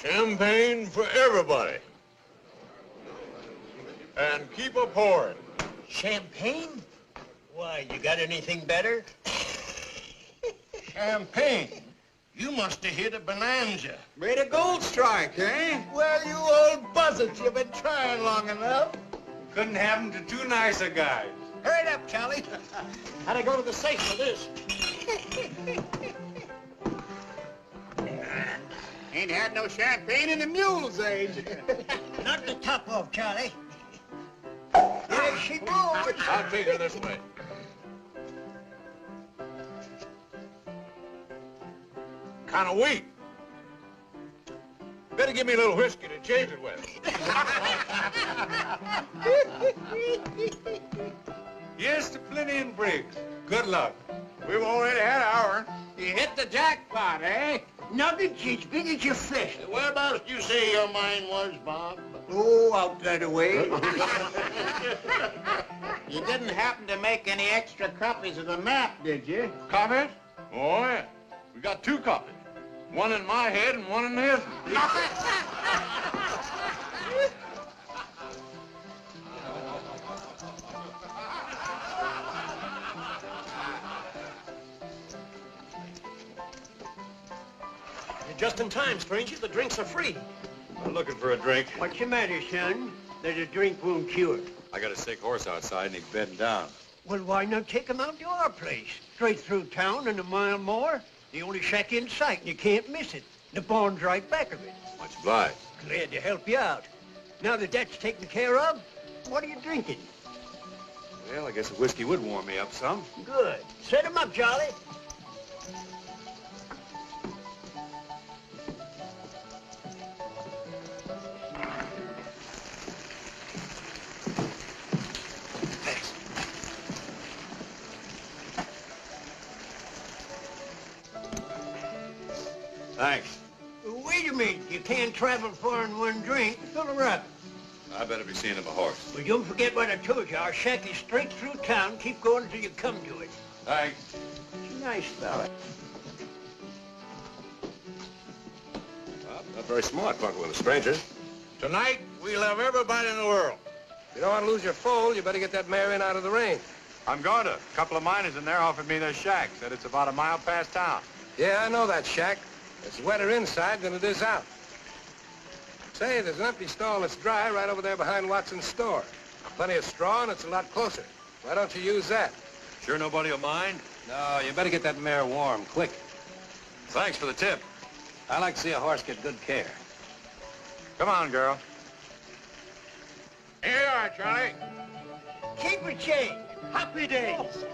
Champagne for everybody. And keep a pouring. Champagne? Why, you got anything better? Champagne? You must have hit a bonanza. Made a gold strike, eh? Well, you old buzzards, you've been trying long enough. Couldn't happen to two nicer guys. Hurry it up, Charlie. How'd I go to the safe for this? Ain't had no champagne in the mule's age. Knock the top off, Charlie. There she goes. I'll take her this way. Kind of weak. Better give me a little whiskey to change it with. Here's to Plenty and Briggs. Good luck. We've already had ours. You hit the jackpot, eh? Nuggets as big as your fist. Whereabouts did you say your mine was, Bob? Oh, out that way. You didn't happen to make any extra copies of the map, did you? Copies? Oh, yeah. We got 2 copies. One in my head and one in his. You're just in time, stranger. The drinks are free. I'm looking for a drink. What's the matter, son? That a drink won't cure. I got a sick horse outside and he's bedding down. Well, why not take him out to our place? Straight through town and a mile more. The only shack in sight, and you can't miss it. The barn's right back of it. Much obliged. Glad to help you out. Now that that's taken care of, what are you drinking? Well, I guess a whiskey would warm me up some. Good. Set him up, Charlie. Thanks. Wait a minute. You can't travel far in one drink. Fill her up. I better be seeing him a horse. Well, don't forget what I told you. Our shack is straight through town. Keep going until you come to it. Thanks. Nice fella. Well, not very smart fucking with a stranger. Tonight, we'll have everybody in the world. If you don't want to lose your foal, you better get that mare in out of the rain. I'm going to. A couple of miners in there offered me their shack. Said it's about a mile past town. Yeah, I know that shack. It's wetter inside than it is out. Say, there's an empty stall that's dry right over there behind Watson's store. Plenty of straw, and it's a lot closer. Why don't you use that? Sure nobody will mind? No, you better get that mare warm, quick. Thanks for the tip. I like to see a horse get good care. Come on, girl. Here you are, Charlie. Keep a change. Happy days.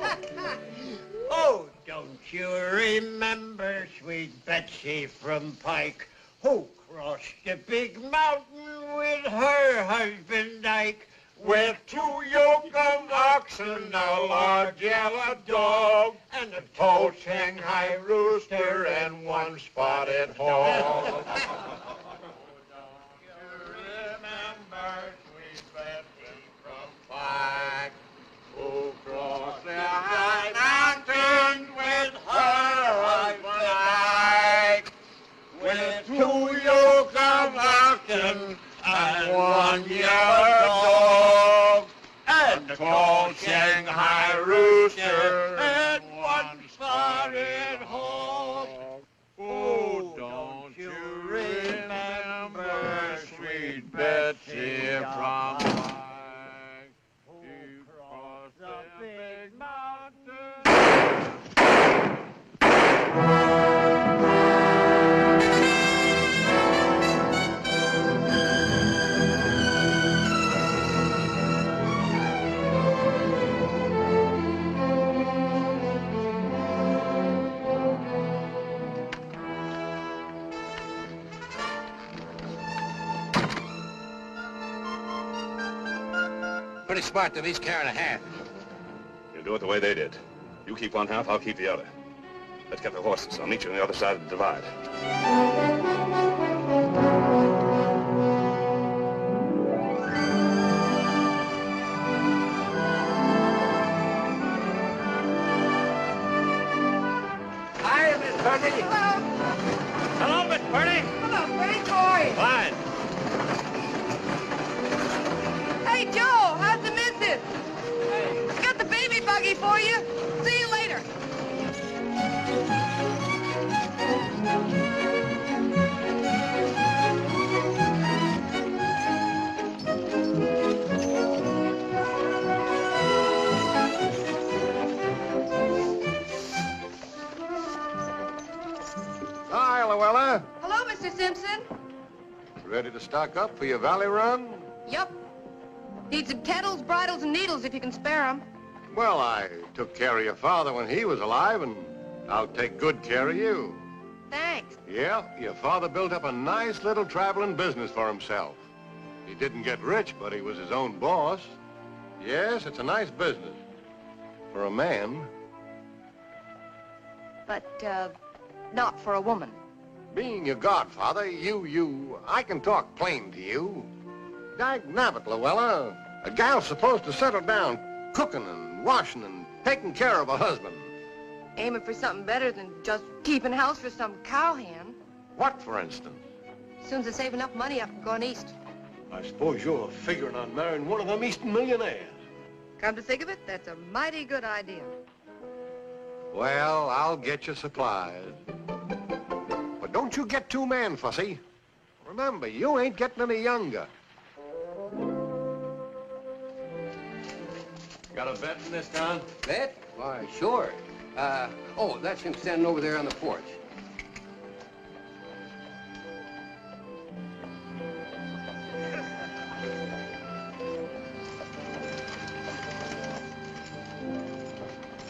Oh, don't you remember sweet Betsy from Pike, who crossed the big mountain with her husband Ike, with 2 yoke of oxen, a large yellow dog, and a tall Shanghai rooster, and 1 spotted hog. Remember sweet Betsy from Pike, who crossed the high mountain with her husband Ike, with 2 yoke of oxen and 1 yellow dog, and a tall Shanghai rooster, and 1 spotted hog. Oh, don't you remember sweet Betsy from Pike, who crossed the big mountain? Pretty smart to lease care and a half. You'll do it the way they did. You keep one half, I'll keep the other. Let's get the horses. I'll meet you on the other side of the divide. Hi, Miss Purdy. Hello, Miss Purdy. Hello, Betty boy. doggy for you. See you later. Hi, Luella. Hello, Mr. Simpson. Ready to stock up for your valley run? Yup. Need some kettles, bridles, and needles if you can spare them. Well, I took care of your father when he was alive, and I'll take good care of you. Thanks. Yeah, your father built up a nice little traveling business for himself. He didn't get rich, but he was his own boss. Yes, it's a nice business. For a man. But, not for a woman. Being your godfather, I can talk plain to you. Dagnabbit, Luella. A gal's supposed to settle down cooking and washing and taking care of a husband. Aiming for something better than just keeping house for some cowhand. What, for instance? As soon as I save enough money, I'm going east. I suppose you're figuring on marrying one of them Eastern millionaires. Come to think of it, that's a mighty good idea. Well, I'll get you supplies. But don't you get too man-fussy. Remember, you ain't getting any younger. Got a vet in this town? Vet? Why, sure. Oh, that's him standing over there on the porch.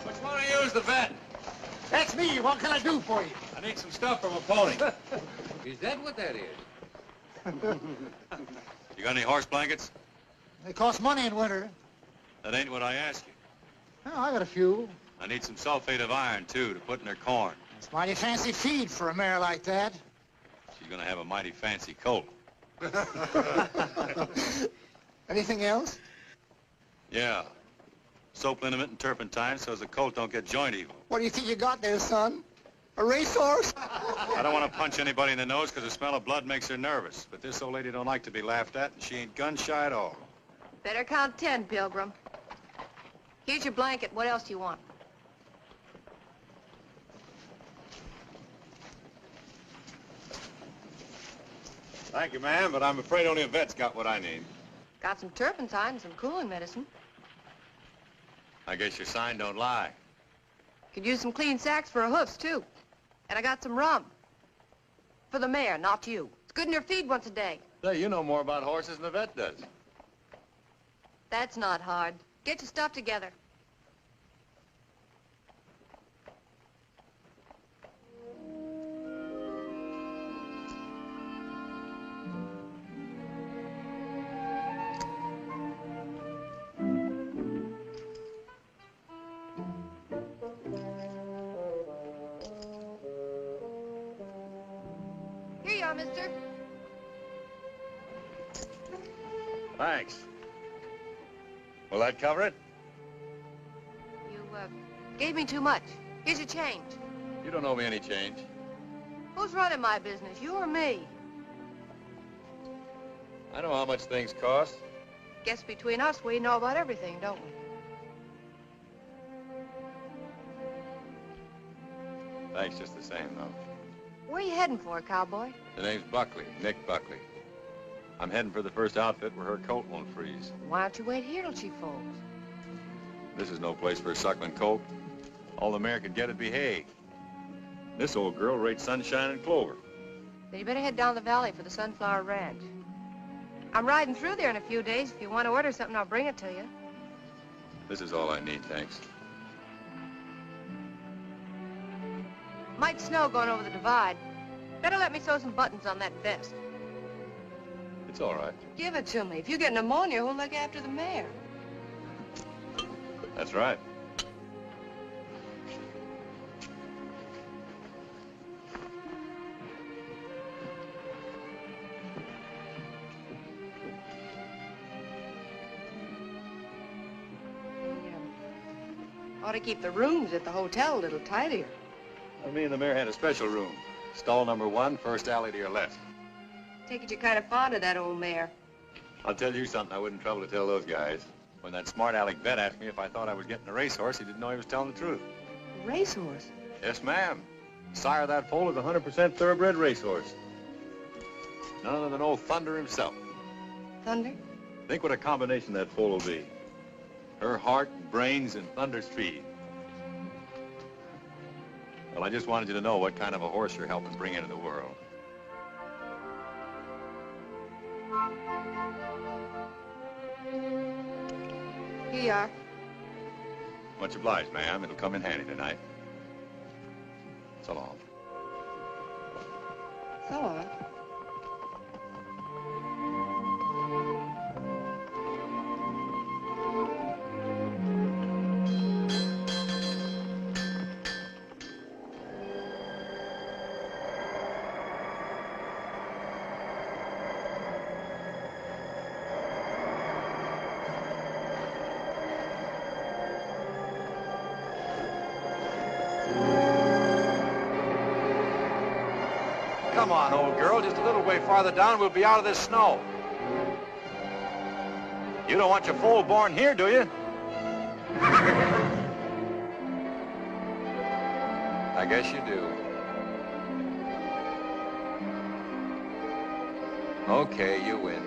Which one of you is the vet? That's me. What can I do for you? I need some stuff from a pony. Is that what that is? You got any horse blankets? They cost money in winter. That ain't what I asked you. Oh, I got a few. I need some sulfate of iron, too, to put in their corn. It's mighty fancy feed for a mare like that. She's gonna have a mighty fancy colt. Anything else? Yeah. Soap liniment and turpentine so as the colt don't get joint evil. What do you think you got there, son? A racehorse? I don't want to punch anybody in the nose because the smell of blood makes her nervous. But this old lady don't like to be laughed at, and she ain't gun-shy at all. Better count 10, Pilgrim. Here's your blanket. What else do you want? Thank you, ma'am, but I'm afraid only a vet's got what I need. Got some turpentine and some cooling medicine. I guess your sign don't lie. Could use some clean sacks for her hoofs, too. And I got some rum. For the mare, not you. It's good in her feed once a day. Say, you know more about horses than the vet does. That's not hard. Get your stuff together. Here you are, mister. Thanks. Will that cover it? You, gave me too much. Here's your change. You don't owe me any change. Who's running my business, you or me? I know how much things cost. Guess between us, we know about everything, don't we? Thanks just the same, though. Where are you heading for, Cowboy? The name's Buckley, Nick Buckley. I'm heading for the first outfit where her colt won't freeze. Why don't you wait here till she folds? This is no place for a suckling colt. All the mare could get would be hay. This old girl rates sunshine and clover. Then you better head down the valley for the Sunflower Ranch. I'm riding through there in a few days. If you want to order something, I'll bring it to you. This is all I need, thanks. Might snow going over the divide. Better let me sew some buttons on that vest. It's all right. Give it to me. If you get pneumonia, who'll look after the mare? That's right. Ought to keep the rooms at the hotel a little tidier. Me and the mare had a special room. Stall number 1, first alley to your left. Take it you're kind of fond of that old mare. I'll tell you something I wouldn't trouble to tell those guys. When that smart aleck vet asked me if I thought I was getting a racehorse, he didn't know he was telling the truth. A racehorse? Yes, ma'am. Sire of that foal is a 100% thoroughbred racehorse. None other than old Thunder himself. Thunder? Think what a combination that foal will be. Her heart, brains, and Thunder's speed. Well, I just wanted you to know what kind of a horse you're helping bring into the world. Here you are. Much obliged, ma'am. It'll come in handy tonight. So long. So on. Come on, old girl. Just a little way farther down, we'll be out of this snow. You don't want your foal born here, do you? I guess you do. Okay, you win.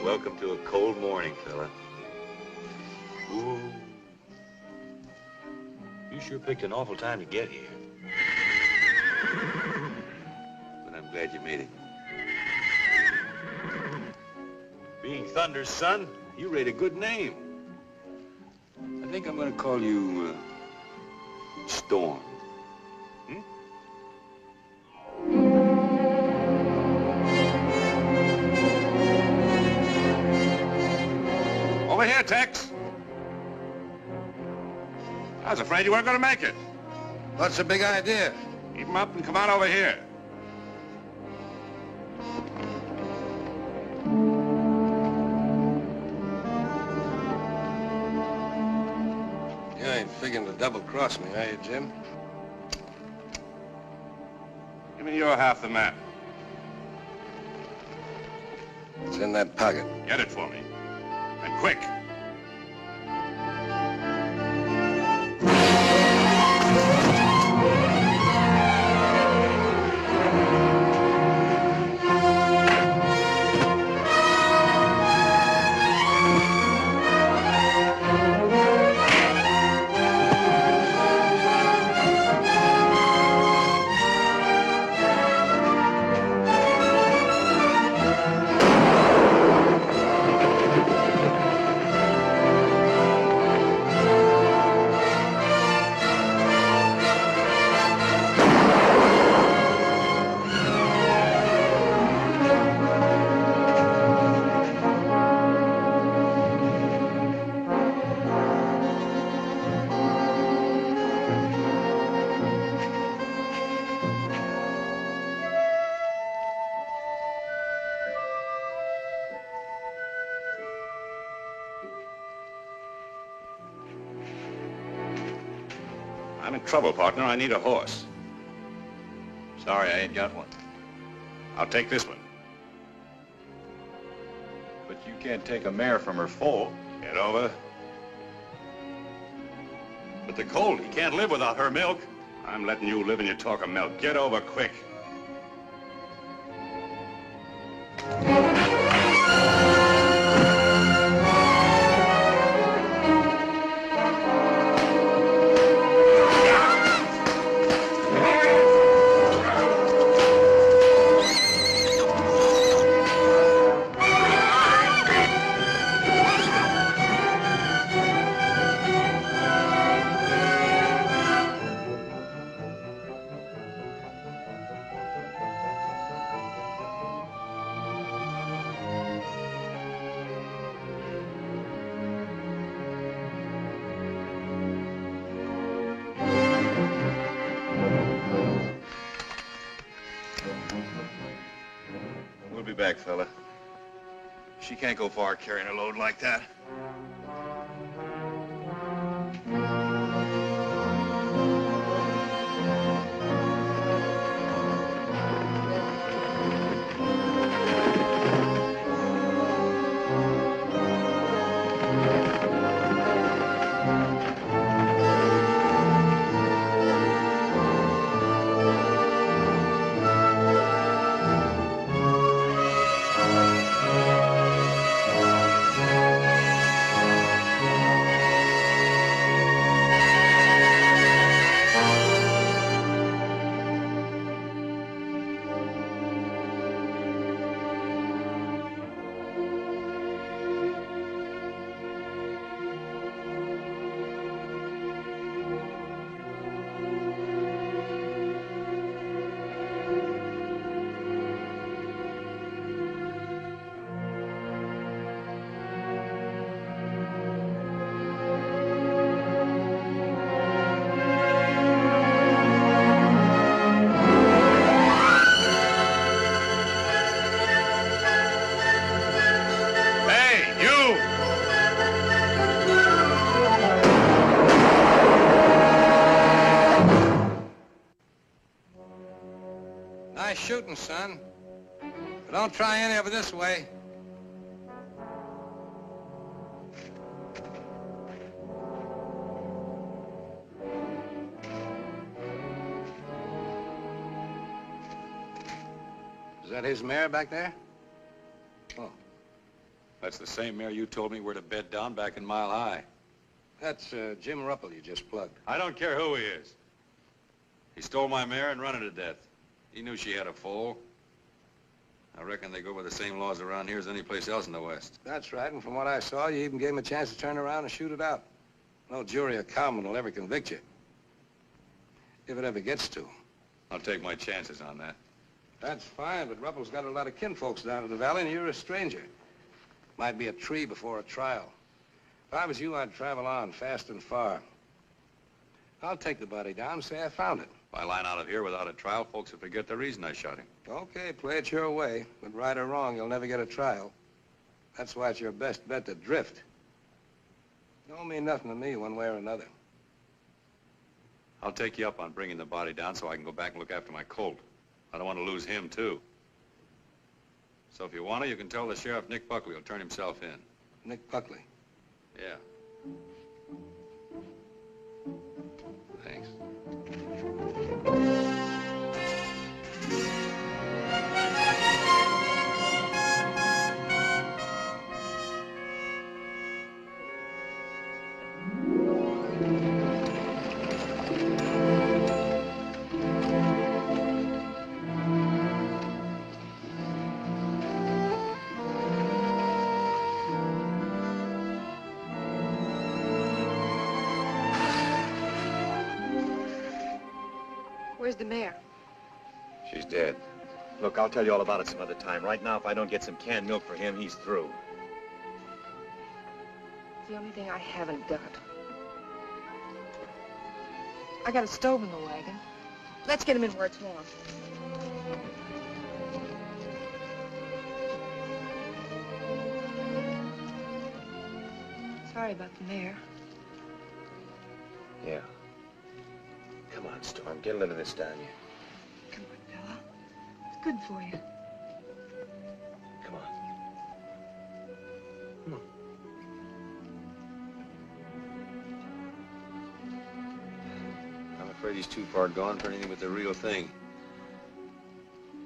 Welcome to a cold morning, fella. Ooh. You sure picked an awful time to get here. But I'm glad you made it. Being Thunder's son, you rate a good name. I think I'm gonna call you, Storm. Over here, Tex. I was afraid you weren't going to make it. What's the big idea? Keep him up and come on over here. You ain't figuring to double-cross me, are you, Jim? Give me your half the map. It's in that pocket. Get it for me. And quick. I'm in trouble, partner. I need a horse. Sorry, I ain't got one. I'll take this one. But you can't take a mare from her foal. Get over. But the colt, he can't live without her milk. I'm letting you live in your talk of milk. Get over quick. We'll be back, fella. She can't go far carrying a load like that. Nice shooting, son. But don't try any of it this way. Is that his mare back there? Oh. That's the same mare you told me where to bed down back in Mile High. That's Jim Ruppel you just plugged. I don't care who he is. He stole my mare and run her to death. He knew she had a foal. I reckon they go by the same laws around here as any place else in the West. That's right, and from what I saw, you even gave him a chance to turn around and shoot it out. No jury or cowman will ever convict you. If it ever gets to. I'll take my chances on that. That's fine, but Ruppel's got a lot of kinfolks down in the valley, and you're a stranger. Might be a tree before a trial. If I was you, I'd travel on, fast and far. I'll take the body down and say I found it. If I line out of here without a trial, folks will forget the reason I shot him. Okay, play it your way. But right or wrong, you'll never get a trial. That's why it's your best bet to drift. Don't mean nothing to me one way or another. I'll take you up on bringing the body down so I can go back and look after my colt. I don't want to lose him, too. So if you want to, you can tell the sheriff Nick Buckley will turn himself in. Nick Buckley? Yeah. Thanks. Where's the mare? She's dead. Look, I'll tell you all about it some other time. Right now, if I don't get some canned milk for him, he's through. It's the only thing I haven't got. I got a stove in the wagon. Let's get him in where it's warm. Sorry about the mare. Yeah. Come on, Storm. Get a little of this down you. Come on, fella. It's good for you. Come on. Come on. I'm afraid he's too far gone for anything but the real thing.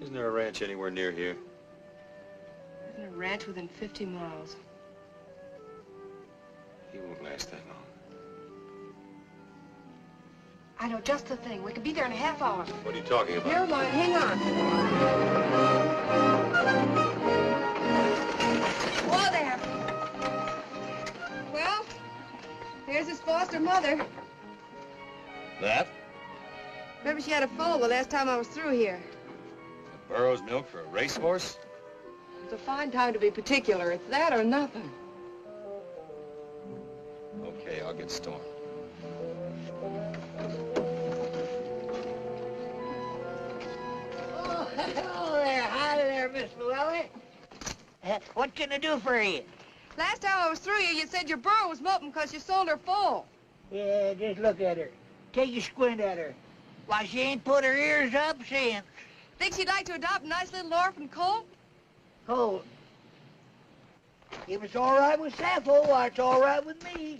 Isn't there a ranch anywhere near here? There's a ranch within 50 miles. He won't last that long. I know just the thing. We could be there in a half hour. What are you talking about? Never mind. Hang on. Whoa there. Well, here's his foster mother. That? Remember she had a foal the last time I was through here. The Burrows milk for a racehorse? It's a fine time to be particular. It's that or nothing. Okay, I'll get Storm. Oh, hello there. Hi there, Miss Llewellyn. What can I do for you? Last time I was through you said your burro was moping because you sold her full. Yeah, just look at her. Take a squint at her. Why, she ain't put her ears up since. Think she'd like to adopt a nice little orphan colt? Hold. If it's all right with Sappho, why, it's all right with me.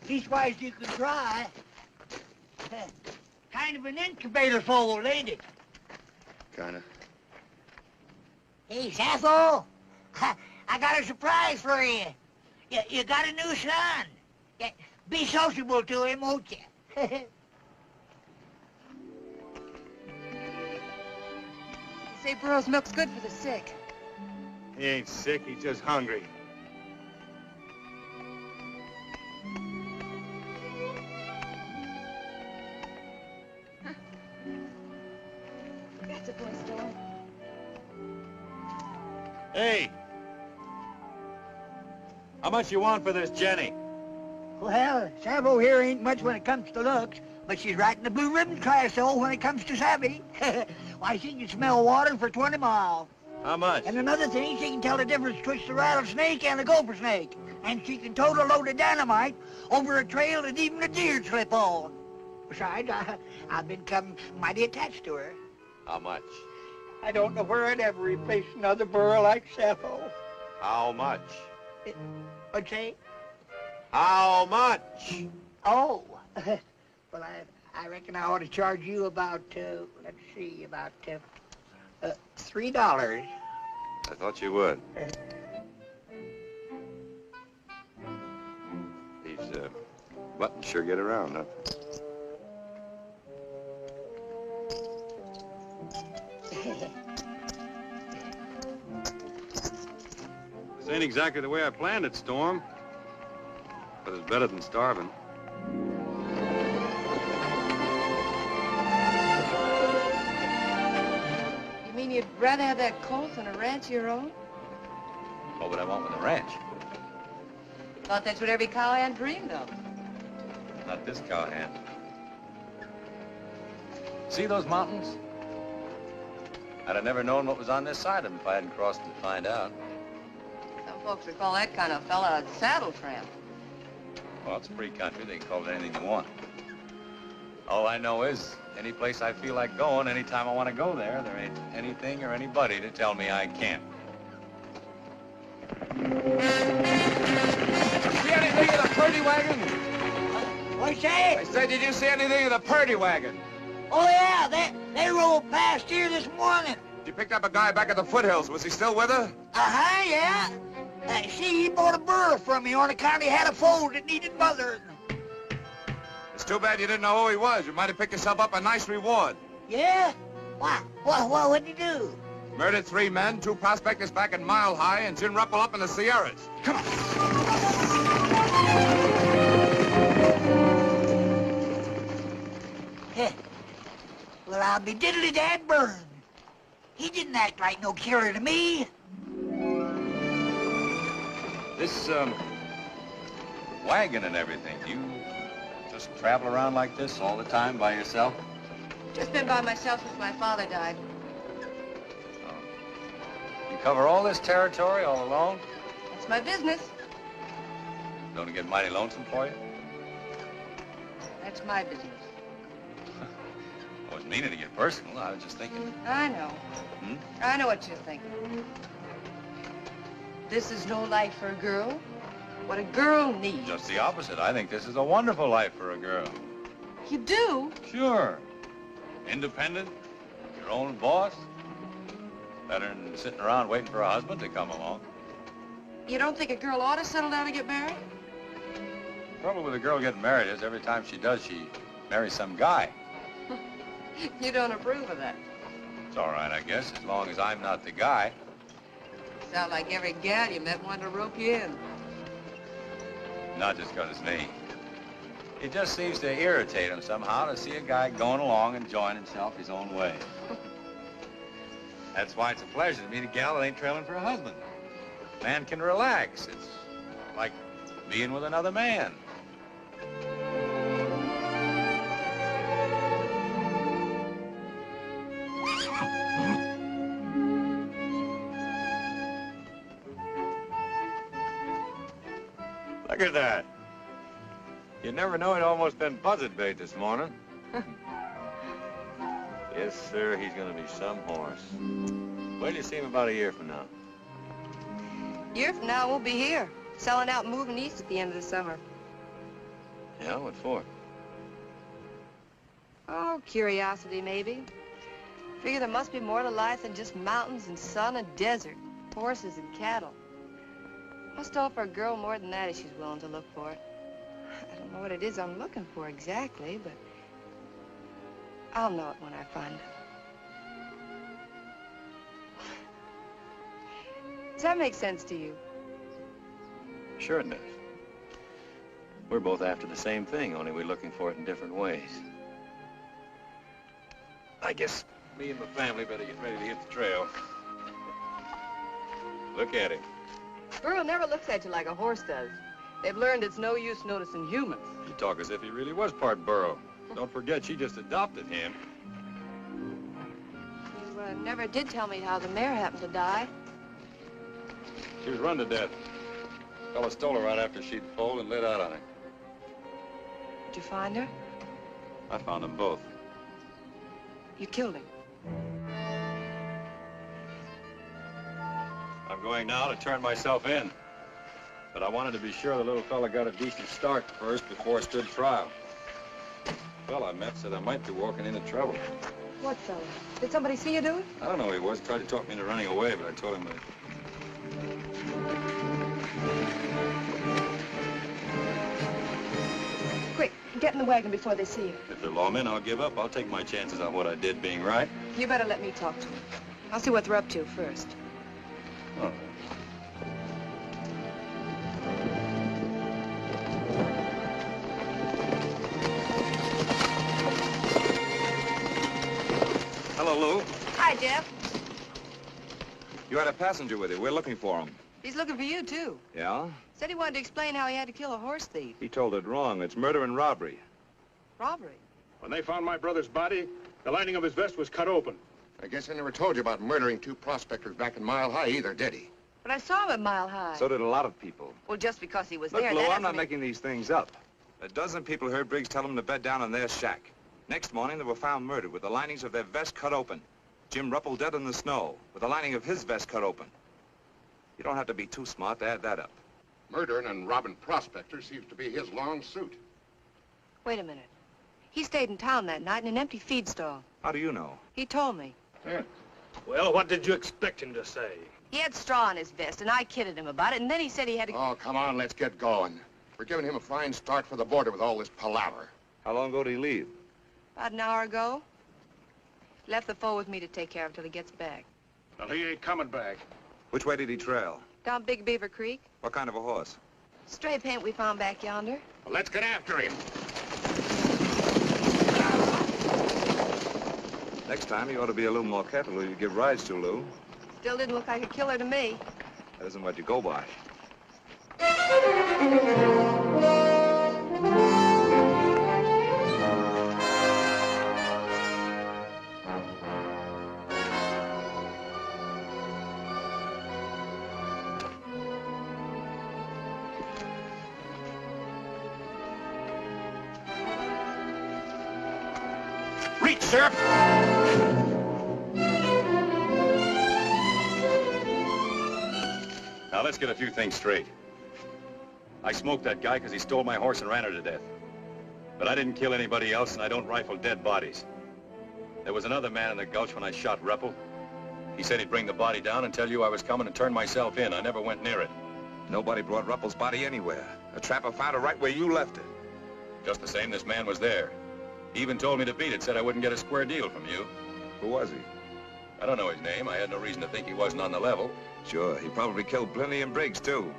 Leastwise, you can try. Kind of an incubator foal, ain't it? Kinda. Hey, Sappho, I got a surprise for you. You got a new son. Yeah, be sociable to him, won't you? They say burro's milk's good for the sick. He ain't sick, he's just hungry. That's a boy, Storm. Hey! How much you want for this Jenny? Well, Sappho here ain't much when it comes to looks, but she's right in the blue ribbon class, though, when it comes to savvy. Why, she can smell water for 20 miles. How much? And another thing, she can tell the difference between the rattlesnake and the gopher snake. And she can tote a load of dynamite over a trail that even a deer'd slip on. Besides, I've become mighty attached to her. How much? I don't know where I'd ever replace another burro like Sappho. How much? What'd you say? How much? Oh, well, I reckon I ought to charge you about, let's see, about, $3. I thought you would. These buttons sure get around, huh? This ain't exactly the way I planned it, Storm. But it's better than starving. You mean you'd rather have that colt than a ranch of your own? What would I want with a ranch? Thought that's what every cowhand dreamed of. Not this cowhand. See those mountains? I'd have never known what was on this side of them if I hadn't crossed them to find out. Some folks would call that kind of fella a saddle tramp. Well, it's free country. They can call it anything they want. All I know is, any place I feel like going, anytime I want to go there, there ain't anything or anybody to tell me I can't. See anything of the Purdy wagon? What's that? I said, did you see anything of the Purdy wagon? Oh, yeah, they rolled past here this morning. You picked up a guy back at the foothills. Was he still with her? Uh-huh, yeah. See, he bought a burro from me on account he had a foal that needed mothering. It's too bad you didn't know who he was. You might have picked yourself up a nice reward. Yeah? What'd he do? Murdered 3 men, 2 prospectors back in Mile High, and Jim Ruppel up in the Sierras. Come on. Well, I'll be diddly-dad burned. He didn't act like no killer to me. This, wagon and everything, you just travel around like this all the time by yourself? Just been by myself since my father died. You cover all this territory all alone? That's my business. Don't it get mighty lonesome for you? That's my business. I wasn't meaning to get personal. I was just thinking. I know. Hmm? I know what you're thinking. This is no life for a girl. What a girl needs. Just the opposite. I think this is a wonderful life for a girl. You do? Sure. Independent, your own boss. Better than sitting around waiting for a husband to come along. You don't think a girl ought to settle down and get married? The trouble with a girl getting married is every time she does, she marries some guy. You don't approve of that. It's all right, I guess, as long as I'm not the guy. Sound like every gal you met wanted to rope you in. Not just 'cause it's me. It just seems to irritate him somehow to see a guy going along enjoying himself his own way. That's why it's a pleasure to meet a gal that ain't trailing for a husband. Man can relax. It's like being with another man. Look at that. You never know, he'd almost been buzzard bait this morning. Yes, sir, he's gonna be some horse. Wait till you see him about a year from now. A year from now, we'll be here, selling out and moving east at the end of the summer. Yeah, what for? Oh, curiosity, maybe. Figure there must be more to life than just mountains and sun and desert, horses and cattle. Must offer a girl more than that if she's willing to look for it. I don't know what it is I'm looking for exactly, but I'll know it when I find it. Does that make sense to you? Sure it does. We're both after the same thing, only we're looking for it in different ways. I guess me and my family better get ready to hit the trail. Look at him. Burro never looks at you like a horse does. They've learned it's no use noticing humans. You talk as if he really was part burro. Don't forget, she just adopted him. You never did tell me how the mare happened to die. She was run to death. Fella stole her right after she'd foaled and lit out on her. Did you find her? I found them both. You killed him. I'm going now to turn myself in. But I wanted to be sure the little fella got a decent start first before I stood trial. The fella I met said I might be walking into trouble. What fella? Did somebody see you do it? I don't know who he was. Tried to talk me into running away, but I told him that. Quick, get in the wagon before they see you. If they're lawmen, I'll give up. I'll take my chances on what I did being right. You better let me talk to them. I'll see what they're up to first. Oh. Hello, Lou. Hi, Jeff. You had a passenger with you. We're looking for him. He's looking for you, too. Yeah? Said he wanted to explain how he had to kill a horse thief. He told it wrong. It's murder and robbery. Robbery? When they found my brother's body, the lining of his vest was cut open. I guess I never told you about murdering two prospectors back in Mile High either, did he? But I saw him at Mile High. So did a lot of people. Well, just because he was Look, there, Lou, that I'm not doesn't making these things up. A dozen people heard Briggs tell them to bed down in their shack. Next morning, they were found murdered with the linings of their vest cut open. Jim Ruppel dead in the snow, with the lining of his vest cut open. You don't have to be too smart to add that up. Murdering and robbing prospectors seems to be his long suit. Wait a minute. He stayed in town that night in an empty feed stall. How do you know? He told me. Yeah. Well, what did you expect him to say? He had straw in his vest, and I kidded him about it, and then he said he had to... Oh, come on, let's get going. We're giving him a fine start for the border with all this palaver. How long ago did he leave? About an hour ago. Left the foal with me to take care of till he gets back. Well, he ain't coming back. Which way did he trail? Down Big Beaver Creek. What kind of a horse? Stray paint we found back yonder. Well, let's get after him. Next time, you ought to be a little more careful who you give rides to, Lou. Still didn't look like a killer to me. That isn't what you go by. Reach, Sheriff! Now, let's get a few things straight. I smoked that guy because he stole my horse and ran her to death. But I didn't kill anybody else, and I don't rifle dead bodies. There was another man in the gulch when I shot Ruppel. He said he'd bring the body down and tell you I was coming and turn myself in. I never went near it. Nobody brought Ruppel's body anywhere. A trapper found it right where you left it. Just the same, this man was there. He even told me to beat it, said I wouldn't get a square deal from you. Who was he? I don't know his name. I had no reason to think he wasn't on the level. Sure, he probably killed Plenty and Briggs, too.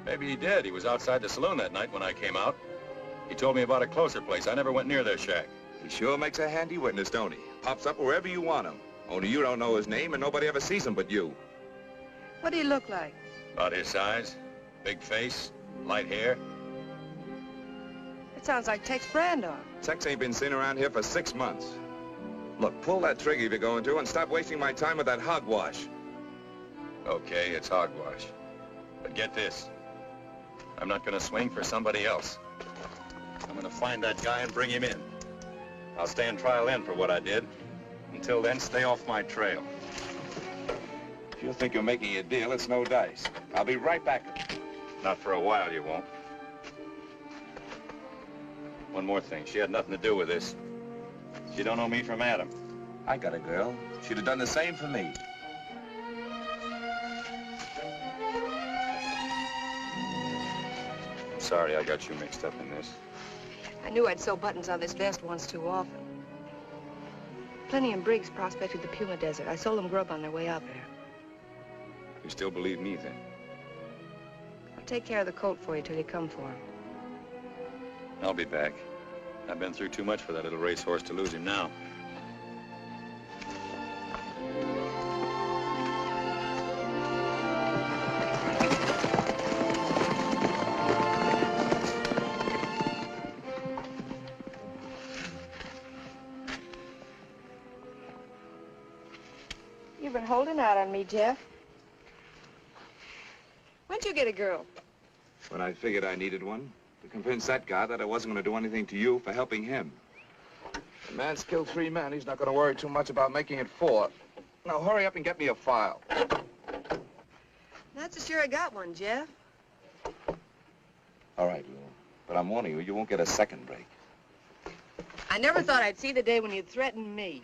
Maybe he did. He was outside the saloon that night when I came out. He told me about a closer place. I never went near their shack. He sure makes a handy witness, don't he? Pops up wherever you want him. Only you don't know his name, and nobody ever sees him but you. What do he look like? About his size. Big face, light hair. It sounds like Tex Brandon. Tex ain't been seen around here for 6 months. Look, pull that trigger if you're going to, and stop wasting my time with that hogwash. Okay, it's hogwash. But get this. I'm not going to swing for somebody else. I'm going to find that guy and bring him in. I'll stand trial in for what I did. Until then, stay off my trail. If you think you're making a deal, it's no dice. I'll be right back. Not for a while, you won't. One more thing. She had nothing to do with this. She don't know me from Adam. I got a girl. She'd have done the same for me. I'm sorry I got you mixed up in this. I knew I'd sew buttons on this vest once too often. Plenty and Briggs prospected the Puma Desert. I sold them grub on their way out there. You still believe me, then? I'll take care of the colt for you till you come for him. I'll be back. I've been through too much for that little racehorse to lose him now. You've been holding out on me, Jeff. When'd you get a girl? When I figured I needed one, to convince that guy that I wasn't going to do anything to you for helping him. The man's killed 3 men. He's not going to worry too much about making it 4. Now, hurry up and get me a file. Not so sure I got one, Jeff. All right, Lou. But I'm warning you, you won't get a second break. I never thought I'd see the day when you'd threaten me.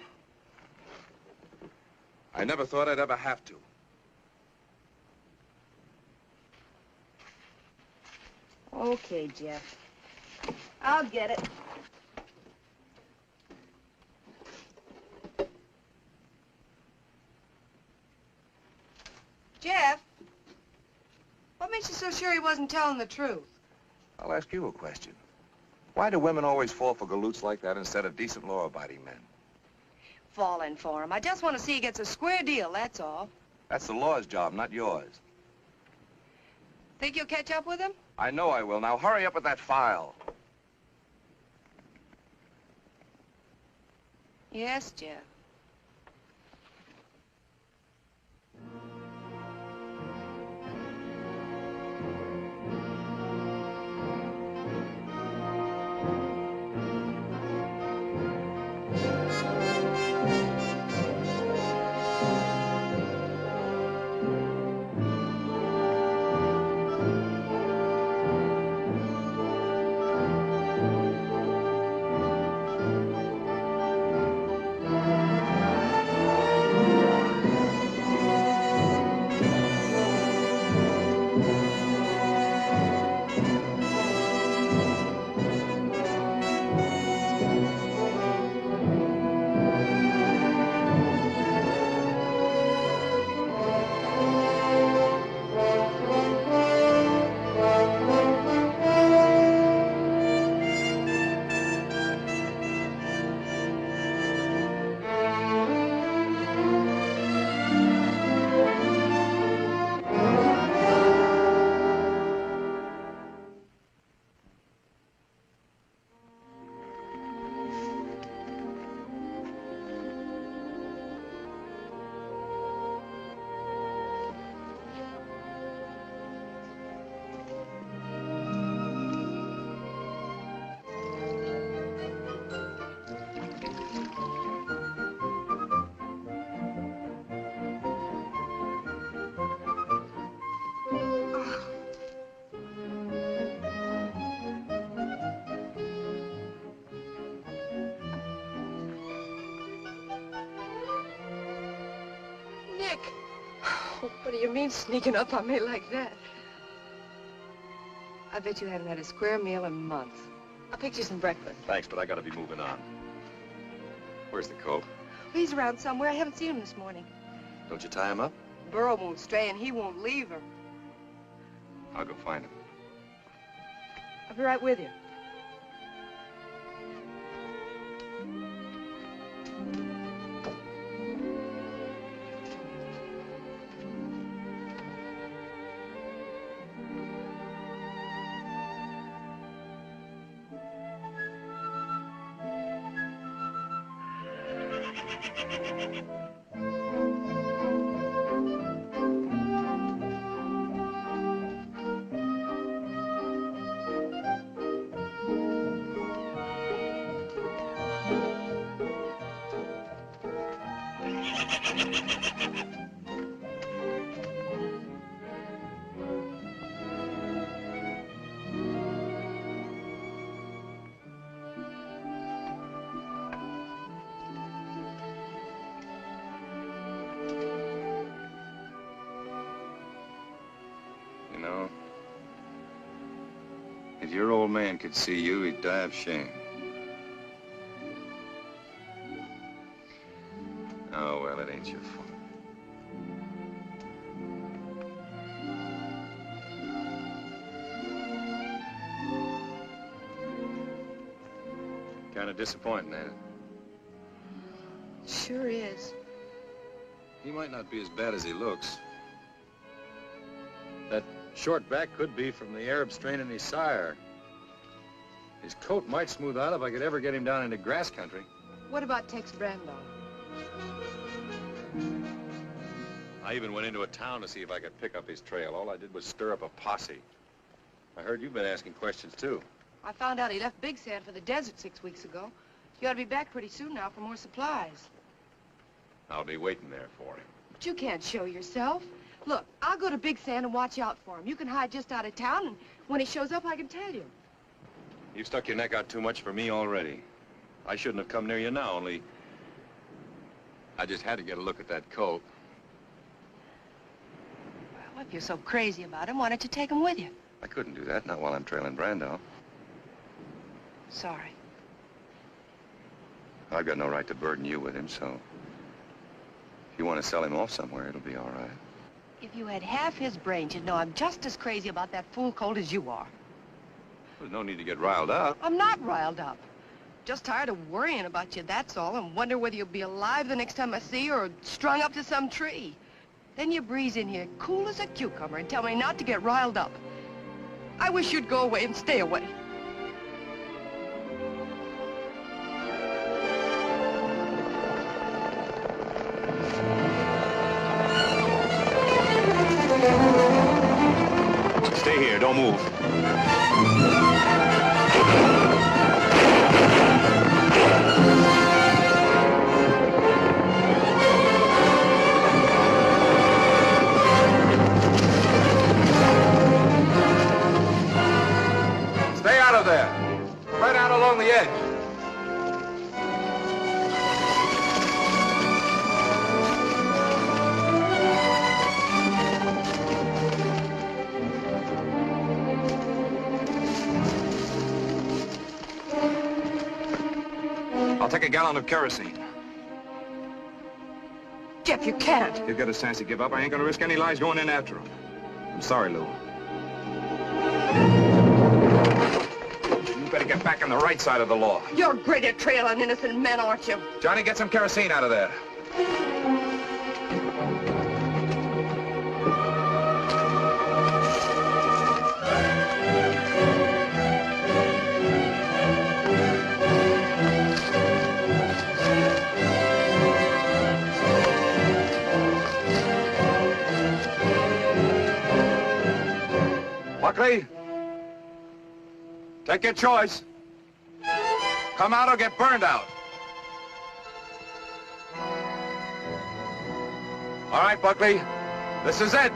I never thought I'd ever have to. Okay, Jeff. I'll get it. Jeff, what makes you so sure he wasn't telling the truth? I'll ask you a question. Why do women always fall for galoots like that instead of decent law-abiding men? Falling for him. I just want to see he gets a square deal, that's all. That's the law's job, not yours. Think you'll catch up with him? I know I will. Now hurry up with that file. Yes, Jeff. Nick! Oh, what do you mean sneaking up on me like that? I bet you haven't had a square meal in months. I'll pick you some breakfast. Thanks, but I gotta be moving on. Where's the colt? He's around somewhere. I haven't seen him this morning. Don't you tie him up? Burro won't stray and he won't leave her. I'll go find him. I'll be right with you. You know, if your old man could see you, he'd die of shame. Oh, well, it ain't your fault. Kind of disappointing, ain't it? Sure is. He might not be as bad as he looks. That short back could be from the Arab strain in his sire. His coat might smooth out if I could ever get him down into grass country. What about Tex Brando? I even went into a town to see if I could pick up his trail. All I did was stir up a posse. I heard you've been asking questions, too. I found out he left Big Sand for the desert 6 weeks ago. You ought to be back pretty soon now for more supplies. I'll be waiting there for him. But you can't show yourself. Look, I'll go to Big Sand and watch out for him. You can hide just out of town, and when he shows up, I can tell you. You've stuck your neck out too much for me already. I shouldn't have come near you now, only I just had to get a look at that coat. Well, if you're so crazy about him, why don't you take him with you? I couldn't do that, not while I'm trailing Brando. Sorry. I've got no right to burden you with him, so if you want to sell him off somewhere, it'll be all right. If you had half his brains, you'd know I'm just as crazy about that fool colt as you are. There's no need to get riled up. I'm not riled up. Just tired of worrying about you, that's all, and wonder whether you'll be alive the next time I see you or strung up to some tree. Then you breeze in here cool as a cucumber and tell me not to get riled up. I wish you'd go away and stay away. Stay here, don't move. Stay out of there. Right out along the edge. I'll take a gallon of kerosene. Jeff, you can't. He'll get a chance to give up. I ain't gonna risk any lives going in after him. I'm sorry, Lou. You better get back on the right side of the law. You're great at trailing innocent men, aren't you? Johnny, get some kerosene out of there. Buckley, take your choice. Come out or get burned out. All right, Buckley, this is it.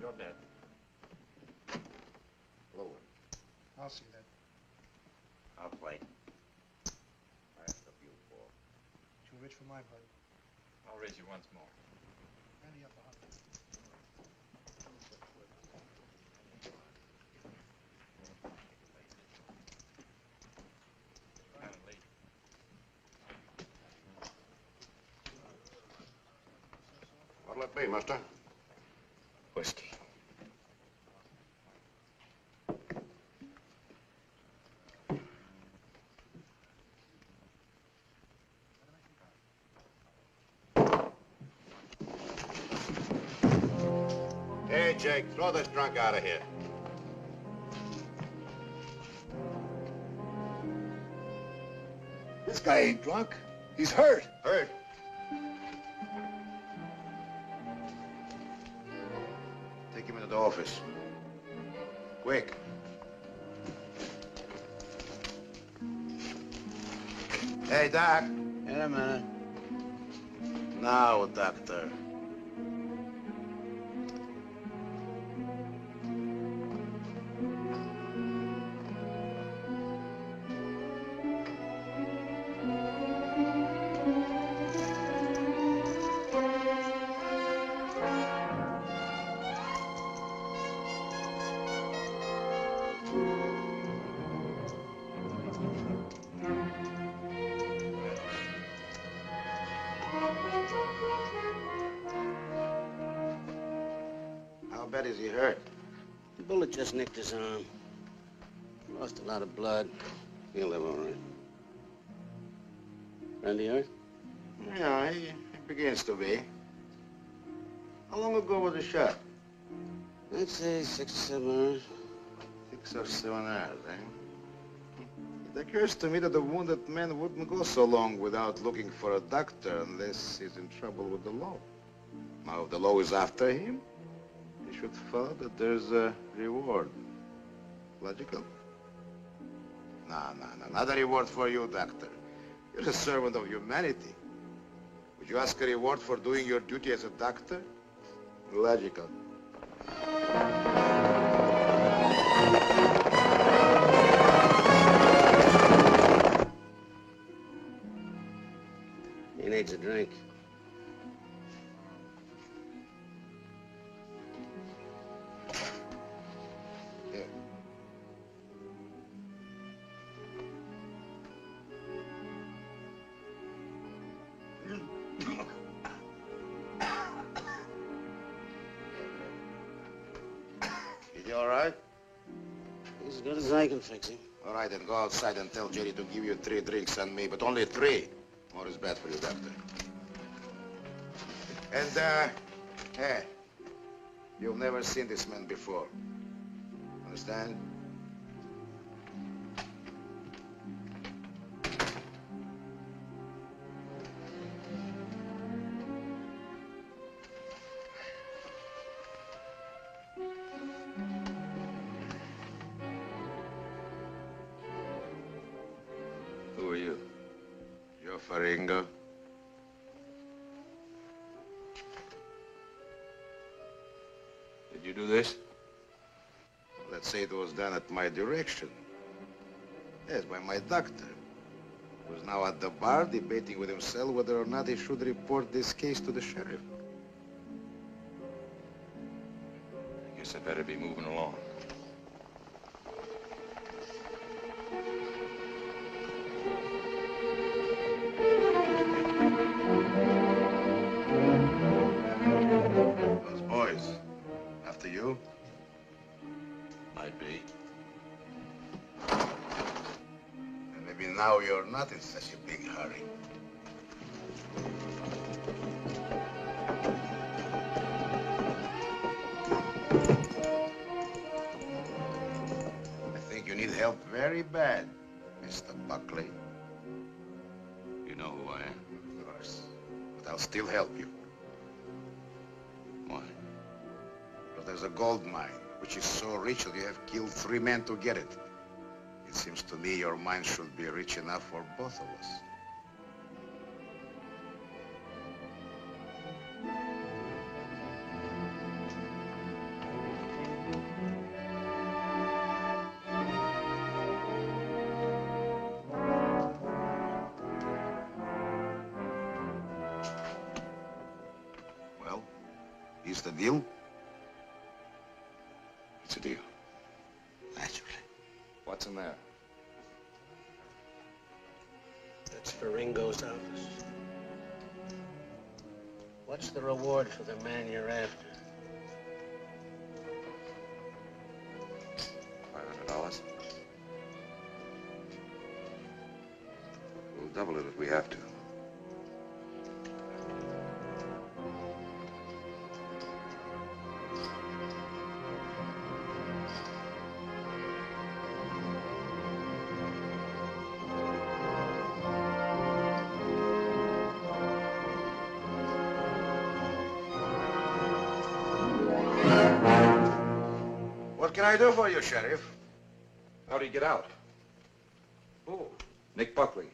You're dead. Lower. I'll see that. I'll play. That's the view, Paul. Too rich for my blood. I'll raise you once more. Handy up a hundred. What'll it be, mister? Whiskey. Hey, Jake, throw this drunk out of here. This guy ain't drunk. He's hurt. Hurt? Take him into the office. Quick. Hey, Doc. In a minute. Now, doctor. How bad is he hurt? The bullet just nicked his arm. Lost a lot of blood. He'll live all right. Friend of yours? Yeah, he begins to be. How long ago was the shot? I'd say 6 or 7 hours. 6 or 7 hours, eh? It occurs to me that the wounded man wouldn't go so long without looking for a doctor unless he's in trouble with the law. Now, if the law is after him, he should follow that there's a reward. Logical? No, not a reward for you, doctor. You're a servant of humanity. Would you ask a reward for doing your duty as a doctor? Logical. He needs a drink. Here. Is he all right? He's as good as I can fix him. All right, then go outside and tell Jerry to give you 3 drinks on me, but only 3. More is bad for you, doctor. And, hey, you've never seen this man before. Understand? Who are you? Joe Faringo. Did you do this? Let's say it was done at my direction. Yes, by my doctor. Who's now at the bar debating with himself whether or not he should report this case to the sheriff. I guess I better be moving along. Those boys, after you? Might be. And maybe now you're not in such a big hurry. I think you need help very bad, Mr. Buckley. You know who I am? Of course. But I'll still help you. Why? Because there's a gold mine, which is so rich that you have killed 3 men to get it. It seems to me your mine should be rich enough for both of us. Is the deal? It's a deal. Naturally. What's in there? That's for Ringo's office. What's the reward for the man you're after? $500. We'll double it if we have to. What can I do for you, Sheriff? How'd he get out? Who? Nick Buckley.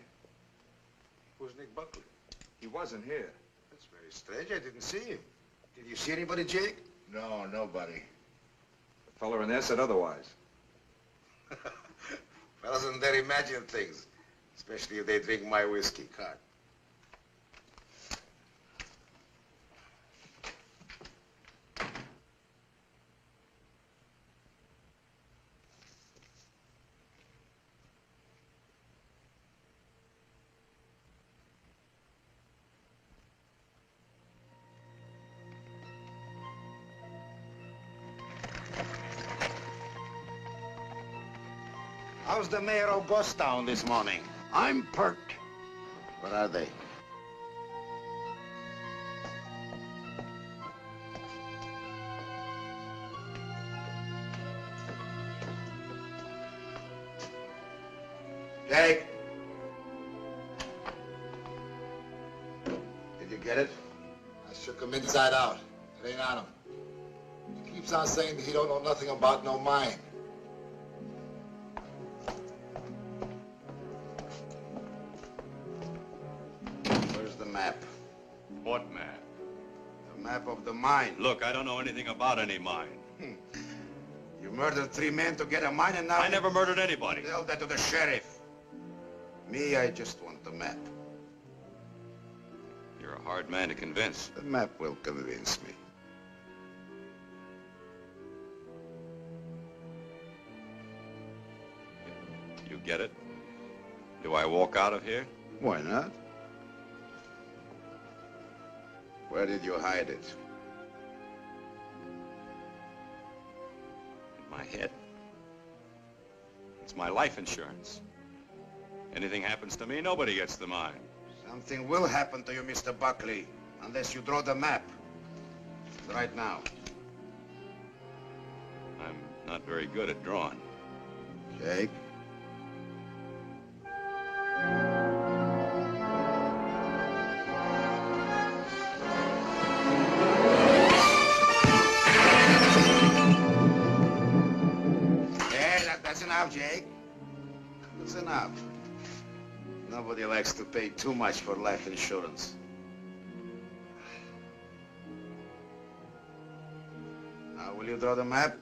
Who's Nick Buckley? He wasn't here. That's very strange. I didn't see him. Did you see anybody, Jake? No, nobody. The feller in there said otherwise. Fellas in there imagine things, especially if they drink my whiskey. Card. How's the mayor of Ghostown this morning? I'm perked. Where are they? Jake? Did you get it? I shook him inside out. It ain't on him. He keeps on saying that he don't know nothing about no mine. Where's the map? What map? The map of the mine. Look, I don't know anything about any mine. You murdered 3 men to get a mine and now... I never murdered anybody. Tell that to the sheriff. Me, I just want the map. You're a hard man to convince. The map will convince me. You get it? Do I walk out of here? Why not? Where did you hide it? In my head. It's my life insurance. Anything happens to me, nobody gets the mine. Something will happen to you, Mr. Buckley, unless you draw the map. Right now. I'm not very good at drawing. Jake? That's enough, Jake. That's enough. Nobody likes to pay too much for life insurance. Now, will you draw the map?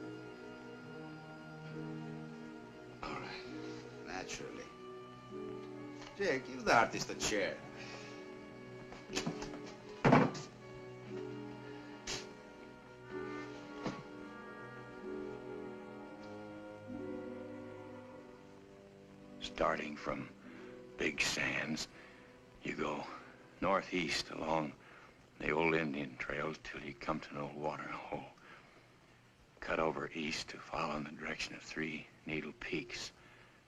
All right. Naturally. Jake, give the artist a chair. Starting from Big Sands, you go northeast along the old Indian trails till you come to an old water hole. Cut over east to follow in the direction of 3 Needle Peaks.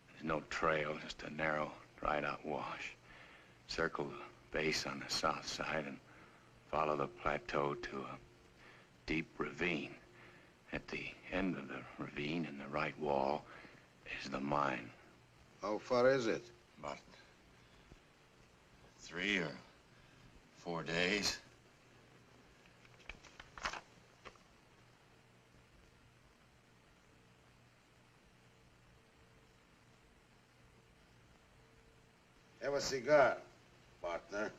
There's no trail, just a narrow, dried-out wash. Circle the base on the south side and follow the plateau to a deep ravine. At the end of the ravine in the right wall is the mine. How far is it? About 3 or 4 days. Have a cigar, partner.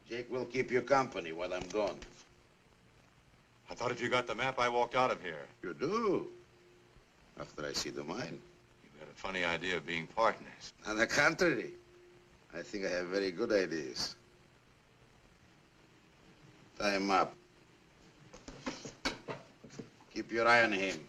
Jake will keep you company while I'm gone. I thought if you got the map, I walked out of here. You do? After I see the mine. You've got a funny idea of being partners. On the contrary, I think I have very good ideas. Tie him up. Keep your eye on him.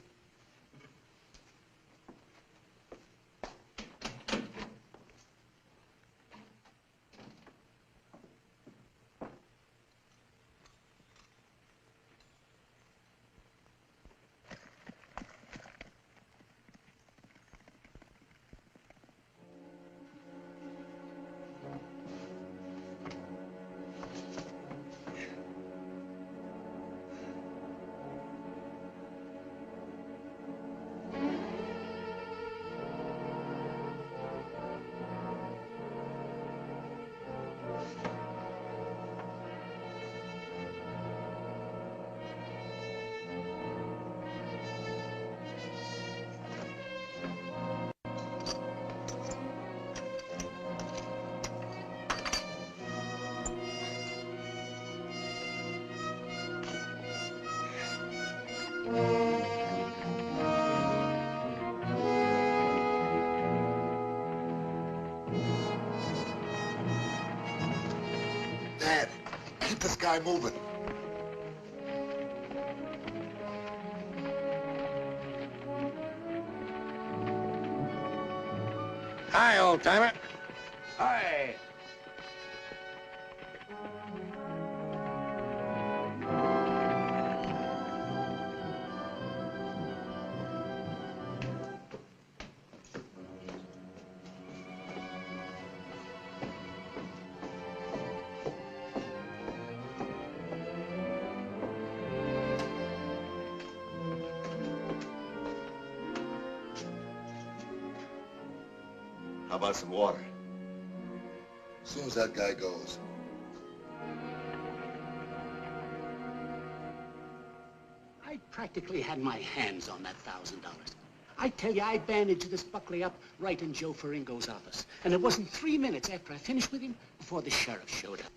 Dad, keep this guy moving. Hi, old-timer. Hi. How about some water? As soon as that guy goes. I practically had my hands on that $1,000. I tell you, I bandaged this Buckley up right in Joe Faringo's office. And it wasn't 3 minutes after I finished with him before the sheriff showed up.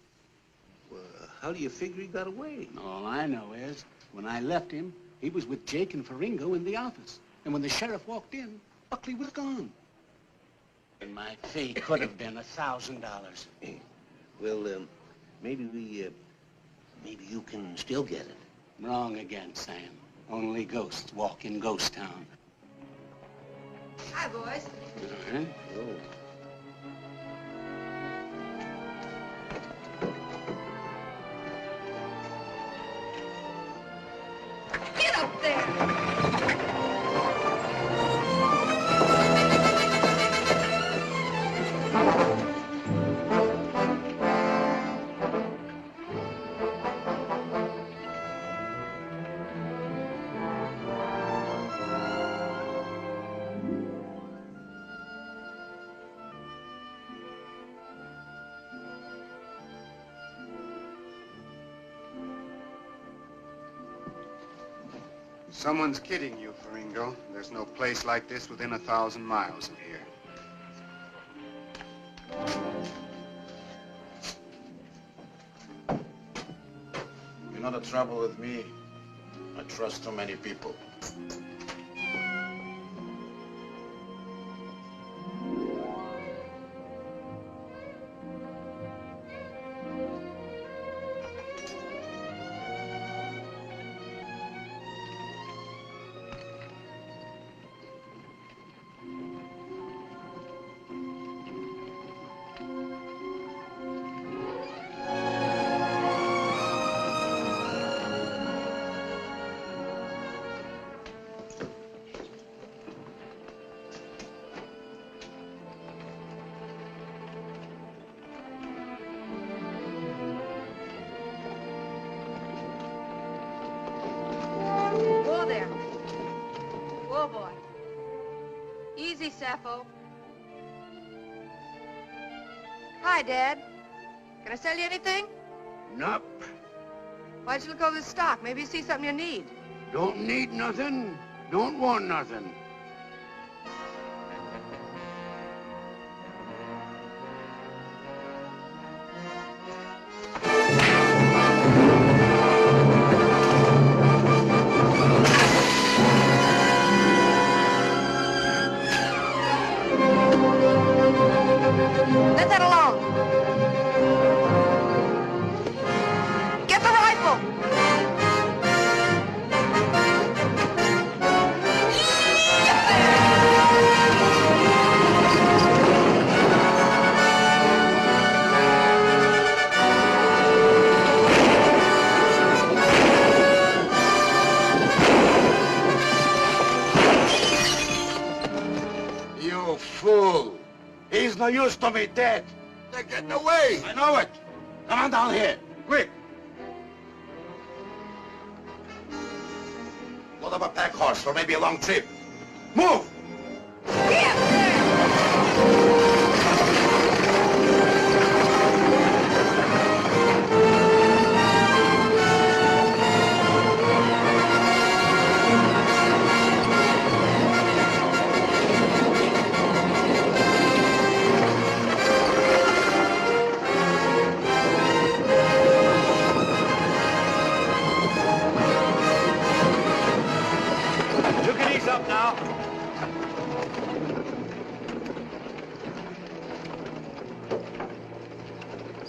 Well, how do you figure he got away? All I know is, when I left him, he was with Jake and Faringo in the office. And when the sheriff walked in, Buckley was gone. And my fee could have been $1,000. Well, maybe you can still get it. Wrong again, Sam. Only ghosts walk in Ghost Town. Hi, boys. Uh-huh. Oh. Get up there! Someone's kidding you, Faringo. There's no place like this within 1,000 miles of here. You know the trouble with me? I trust too many people. Whoa there. Whoa, boy. Easy, Sappho. Hi, Dad. Can I sell you anything? Nope. Why'd you look over the stock? Maybe you see something you need. Don't need nothing. Don't want nothing. Let that alone. Get the rifle! use to me dead. They're getting away. I know it. Come on down here, quick. Load up a pack horse for maybe a long trip. Move! You can ease up now.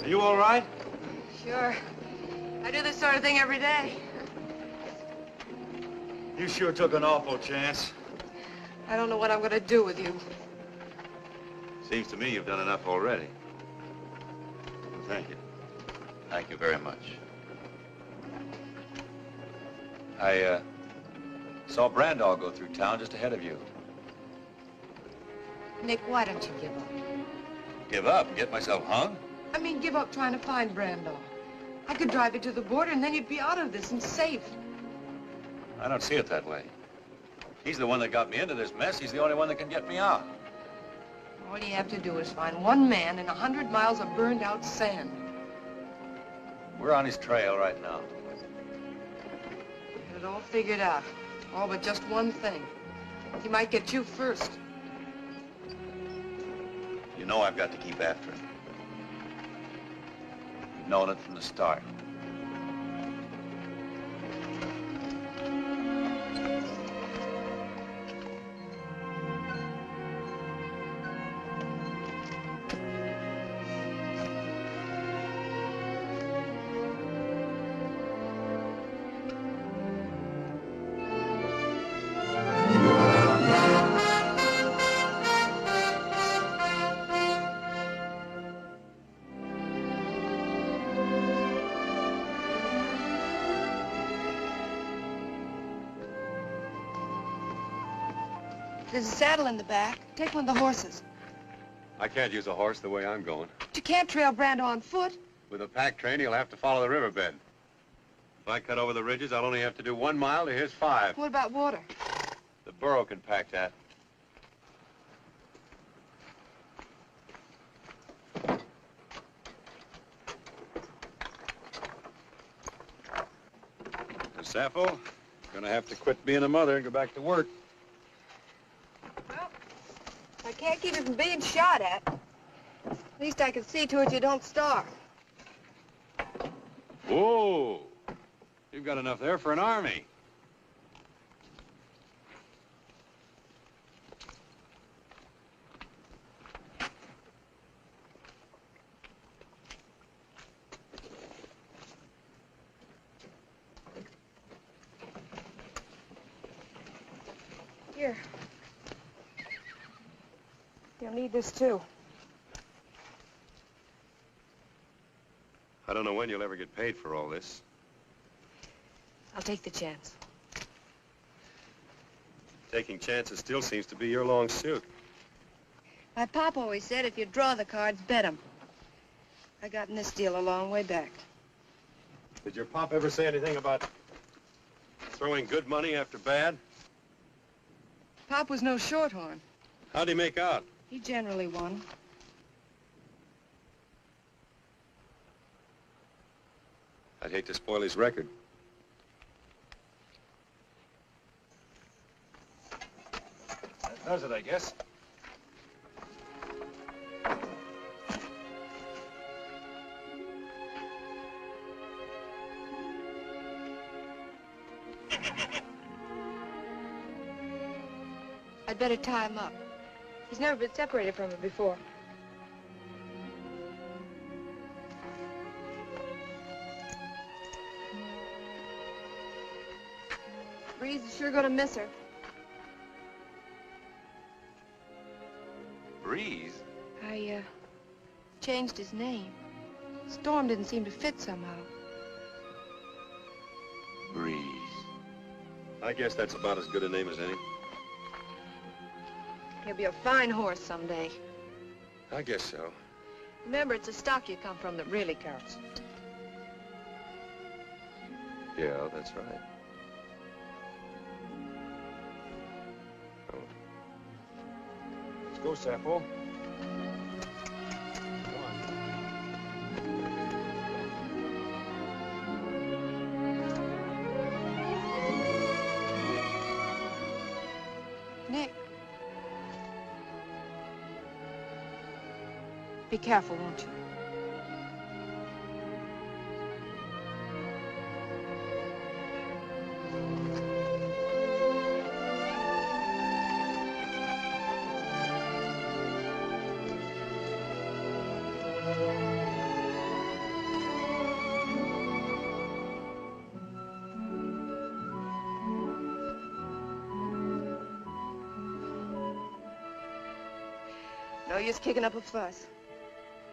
Are you all right? Sure. I do this sort of thing every day. You sure took an awful chance. I don't know what I'm gonna do with you. Seems to me you've done enough already. Thank you. Thank you very much. I saw Brandall go through town just ahead of you. Nick, why don't you give up? Give up and get myself hung? I mean, give up trying to find Brandall. I could drive you to the border and then you'd be out of this and safe. I don't see it that way. He's the one that got me into this mess. He's the only one that can get me out. All you have to do is find one man in 100 miles of burned out sand. We're on his trail right now. Get it all figured out. All but just one thing. He might get you first. You know I've got to keep after him. You've known it from the start. There's a saddle in the back. Take one of the horses. I can't use a horse the way I'm going. But you can't trail Brando on foot. With a pack train, he'll have to follow the riverbed. If I cut over the ridges, I'll only have to do 1 mile to his 5. What about water? The burro can pack that. And Sappho, gonna have to quit being a mother and go back to work. I can't keep you from being shot at. At least I can see to it you don't starve. Whoa! You've got enough there for an army. Here. You'll need this, too. I don't know when you'll ever get paid for all this. I'll take the chance. Taking chances still seems to be your long suit. My pop always said if you draw the cards, bet 'em. I got in this deal a long way back. Did your pop ever say anything about throwing good money after bad? Pop was no shorthorn. How'd he make out? He generally won. I'd hate to spoil his record. That does it, I guess. I'd better tie him up. He's never been separated from her before. Breeze is sure gonna miss her. Breeze? I, changed his name. Storm didn't seem to fit somehow. Breeze. I guess that's about as good a name as any. He'll be a fine horse someday. I guess so. Remember, it's the stock you come from that really counts. Yeah, that's right. Let's go, Sappho. Nick. Be careful, won't you? No use kicking up a fuss.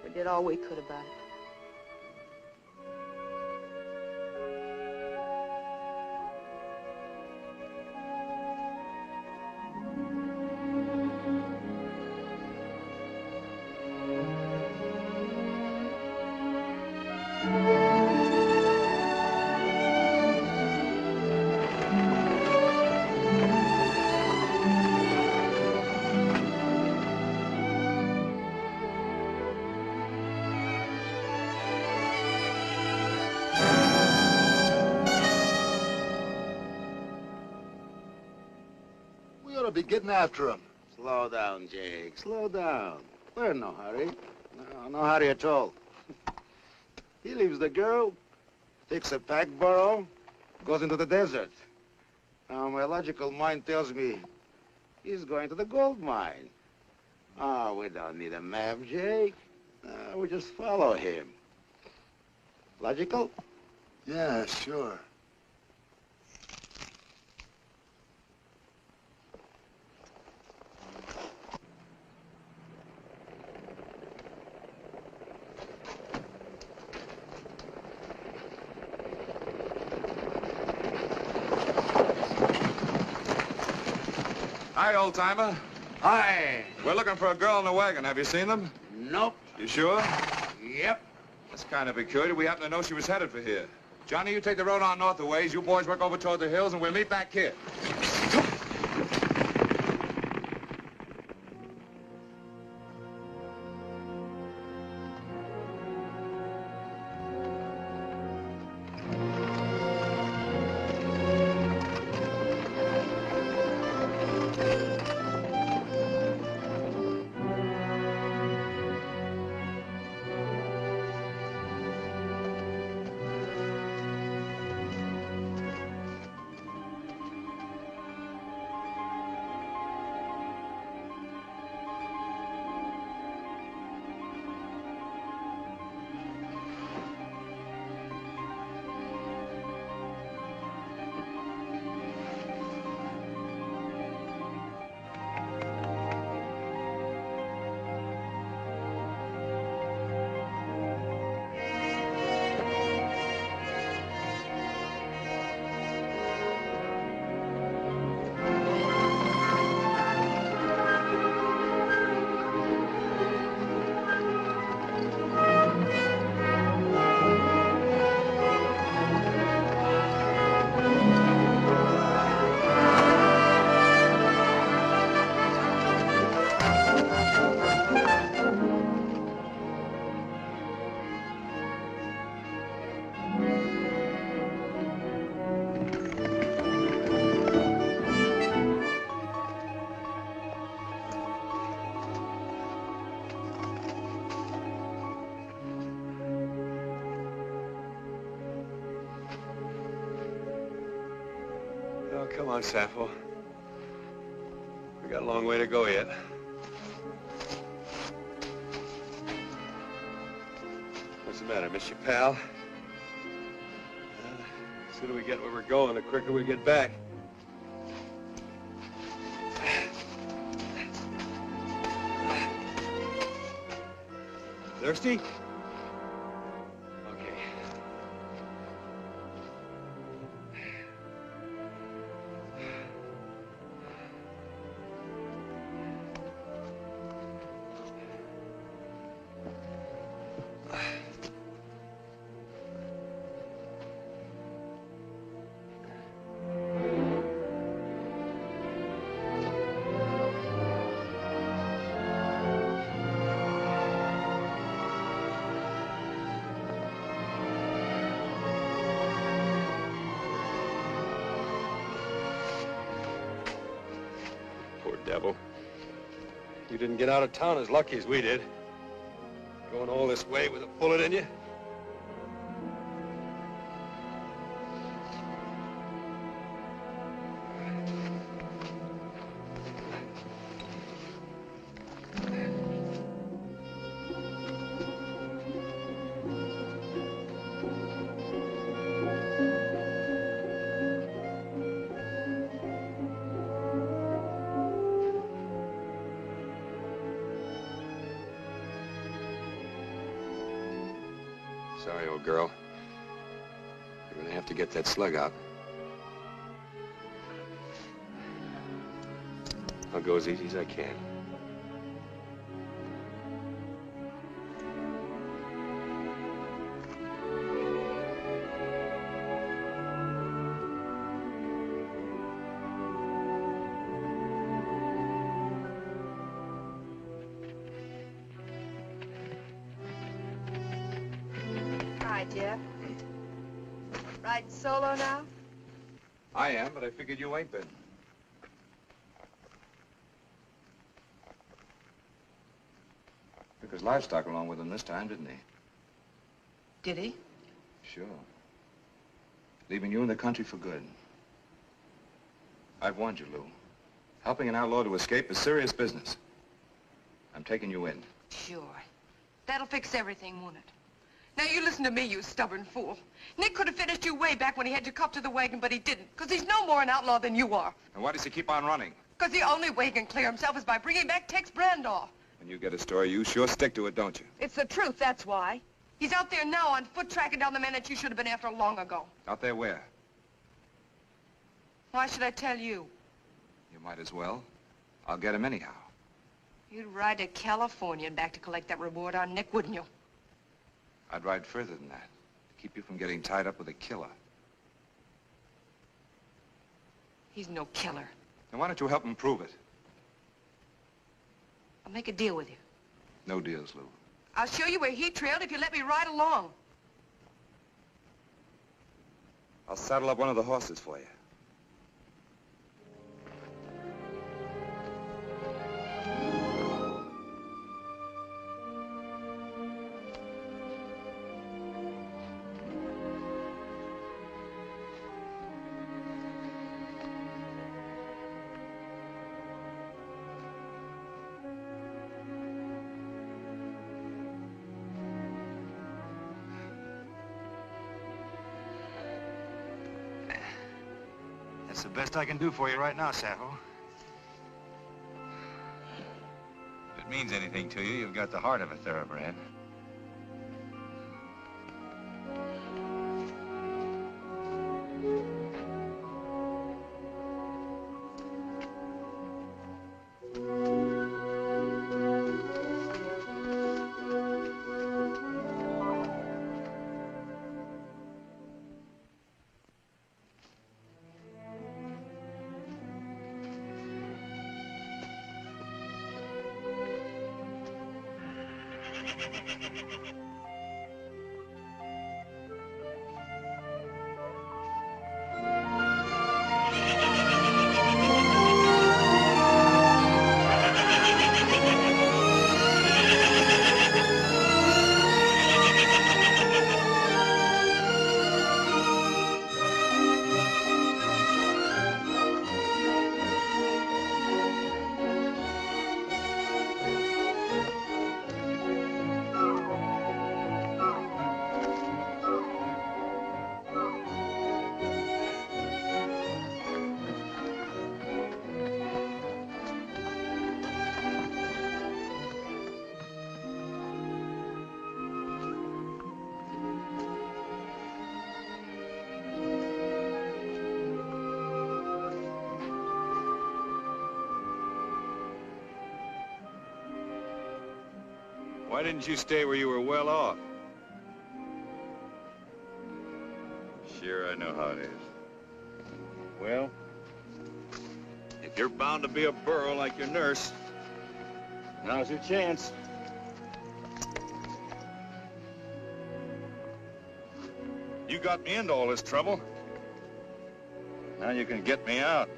We did all we could about it. We ought to be getting after him. Slow down, Jake. Slow down. We're in no hurry. No hurry at all. He leaves the girl, takes a pack burro, goes into the desert. Now, my logical mind tells me he's going to the gold mine. Oh, we don't need a map, Jake. We just follow him. Logical? Yeah, sure. Hi, old-timer. Hi. We're looking for a girl in a wagon. Have you seen them? Nope. You sure? Yep. That's kind of peculiar. We happen to know she was headed for here. Johnny, you take the road on north a ways. You boys work over toward the hills, and we'll meet back here. Oh, come on, Sappho. We got a long way to go yet. What's the matter, miss your pal? The sooner we get where we're going, the quicker we get back. Thirsty? Okay. You didn't get out of town as lucky as we did. Going all this way with a bullet in you. Sorry, old girl. You're gonna have to get that slug out. I'll go as easy as I can. Hi, Jeff. Riding solo now? I am, but I figured you ain't been. Took his livestock along with him this time, didn't he? Did he? Sure. Leaving you in the country for good. I've warned you, Lou. Helping an outlaw to escape is serious business. I'm taking you in. Sure. That'll fix everything, won't it? Now, you listen to me, you stubborn fool. Nick could have finished you way back when he had you cuffed to the wagon, but he didn't, because he's no more an outlaw than you are. And why does he keep on running? Because the only way he can clear himself is by bringing back Tex Brandoff. When you get a story, you sure stick to it, don't you? It's the truth, that's why. He's out there now on foot tracking down the man that you should have been after long ago. Out there where? Why should I tell you? You might as well. I'll get him anyhow. You'd ride to California and back to collect that reward on Nick, wouldn't you? I'd ride further than that, to keep you from getting tied up with a killer. He's no killer. Then why don't you help him prove it? I'll make a deal with you. No deals, Lou. I'll show you where he trailed if you let me ride along. I'll saddle up one of the horses for you. That's the best I can do for you right now, Sappho. If it means anything to you, you've got the heart of a thoroughbred. Why didn't you stay where you were well off? Sure, I know how it is. Well, if you're bound to be a burro like your nurse, now's your chance. You got me into all this trouble. Now you can get me out.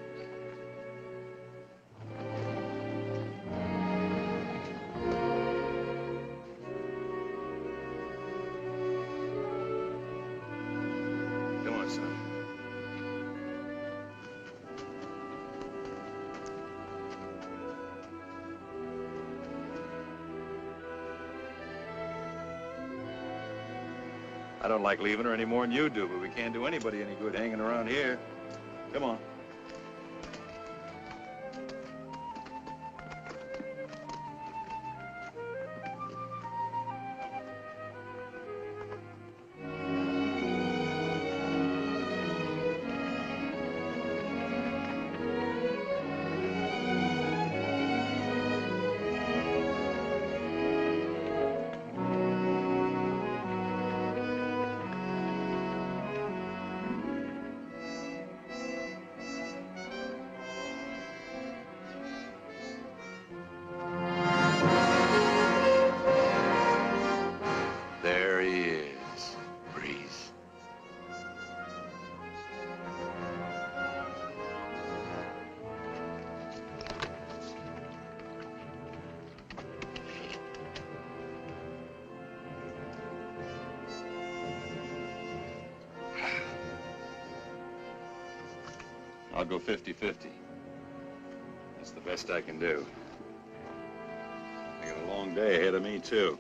I don't like leaving her any more than you do, but we can't do anybody any good hanging around here. Come on. There he is, Breeze. I'll go 50-50. That's the best I can do. I got a long day ahead of me, too.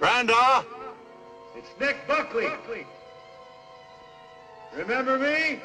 Branda, it's Nick Buckley. Remember me?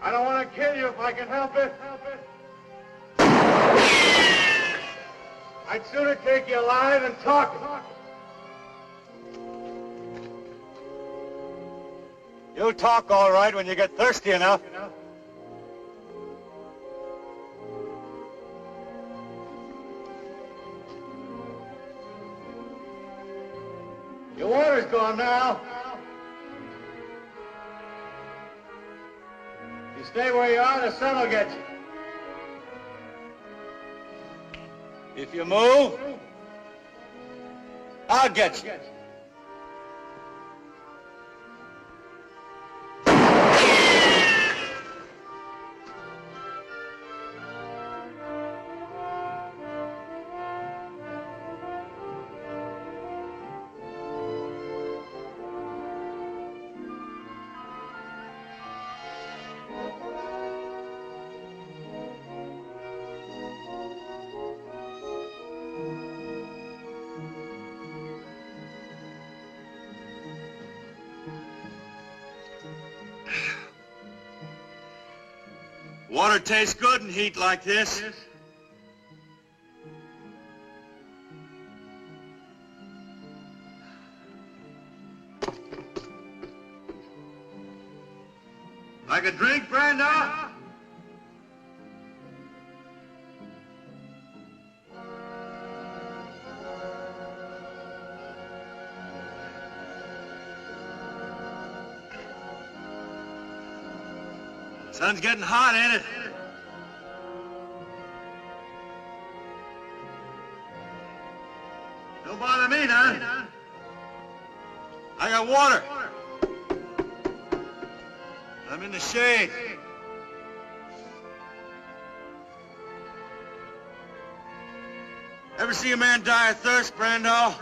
I don't want to kill you if I can help it. I'd sooner take you alive than talking. You'll talk all right when you get thirsty enough. Your water's gone now. You stay where you are, the sun will get you. If you move, I'll get you. Water tastes good in heat like this. Like a drink, Brando? Sun's getting hot, ain't it? Don't bother me none. I got water. I'm in the shade. Ever see a man die of thirst, Brando?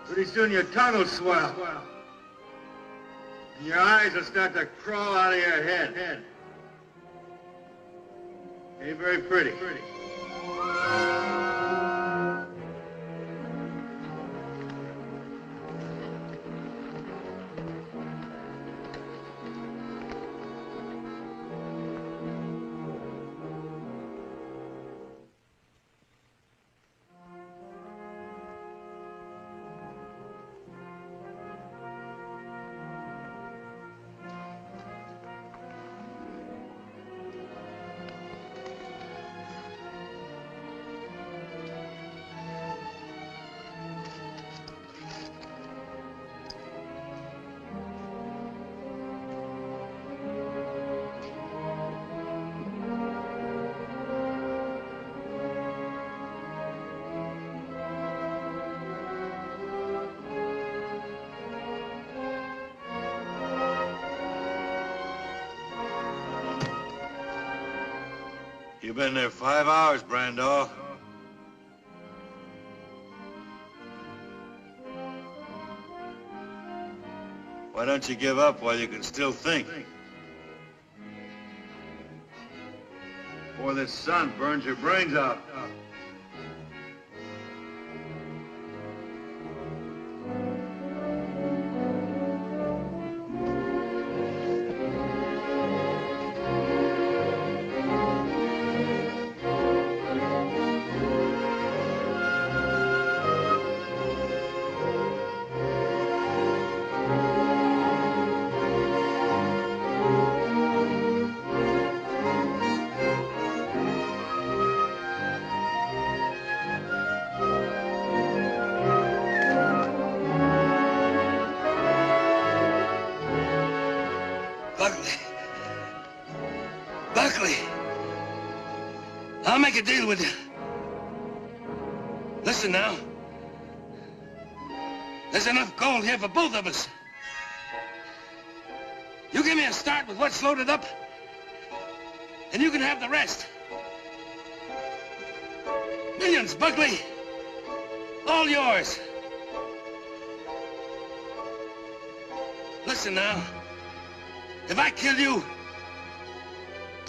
Pretty soon your tongue will swell. And your eyes will start to crawl out of your head. Ain't very pretty. You've been there 5 hours, Brando. Why don't you give up while you can still think? Before this sun burns your brains out. Buckley, I'll make a deal with you. Listen now. There's enough gold here for both of us. You give me a start with what's loaded up, and you can have the rest. Millions, Buckley. All yours. Listen now. If I kill you,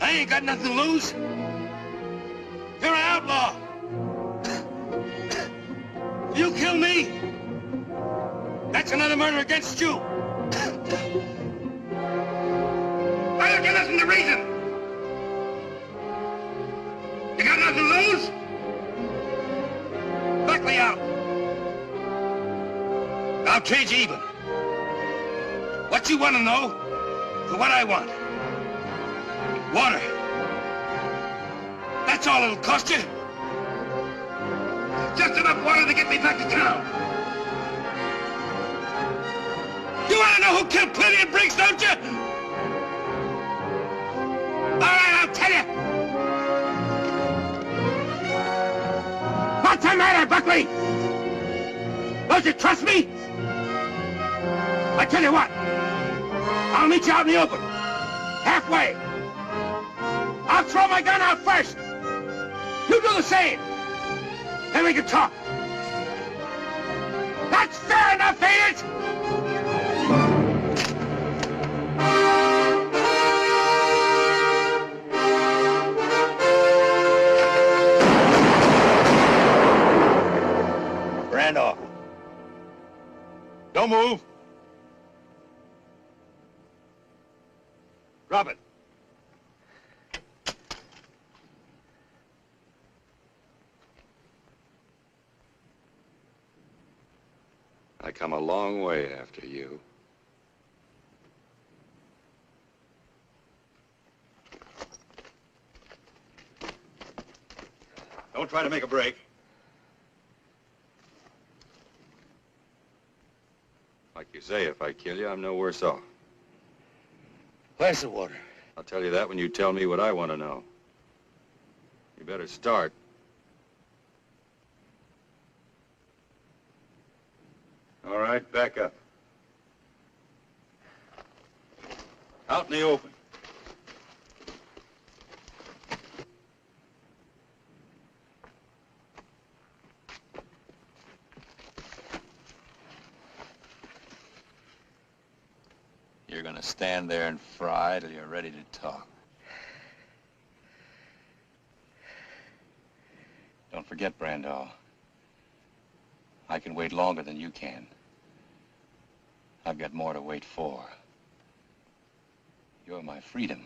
I ain't got nothing to lose. You're an outlaw. If you kill me, that's another murder against you. Why don't you listen to reason? You got nothing to lose? Buckley out. I'll trade you even. what you want to know for what I want. Water. That's all it'll cost you. Just enough water to get me back to town. You want to know who killed Plenty and Briggs, don't you? All right, I'll tell you. What's the matter, Buckley? Don't you trust me? I tell you what. I'll meet you out in the open. Halfway. I'll throw my gun out first. You do the same. Then we can talk. That's fair enough, ain't it? Randolph. Don't move. Drop it. I come a long way after you. Don't try to make a break. Like you say, if I kill you, I'm no worse off. Where's the water? I'll tell you that when you tell me what I want to know. You better start. All right, back up. Out in the open. You're gonna stand there and fry till you're ready to talk. Don't forget, Brandall. I can wait longer than you can. I've got more to wait for. You're my freedom.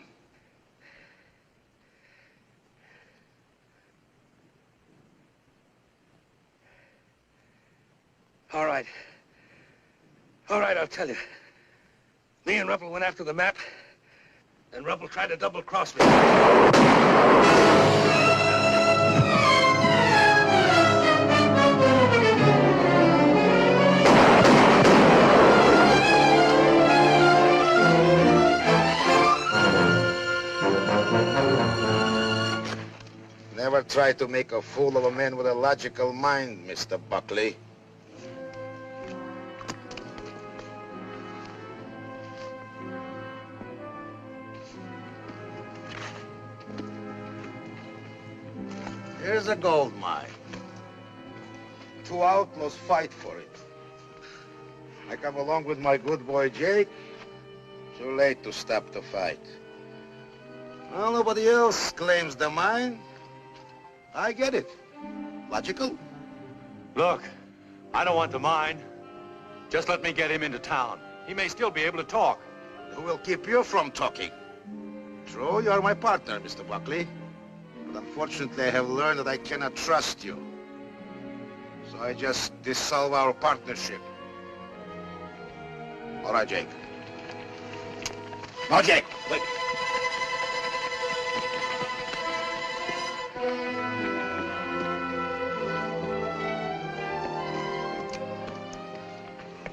All right. All right, I'll tell you. Me and Ruppel went after the map, and Ruppel tried to double-cross me. Never try to make a fool of a man with a logical mind, Mr. Buckley. Here's a gold mine. Two outlaws fight for it. I come along with my good boy Jake. Too late to stop the fight. Well, nobody else claims the mine. I get it. Logical? Look, I don't want the mine. Just let me get him into town. He may still be able to talk. Who will keep you from talking? True, you are my partner, Mr. Buckley. But unfortunately, I have learned that I cannot trust you. So I just dissolve our partnership. All right, Jake. No, Jake, wait.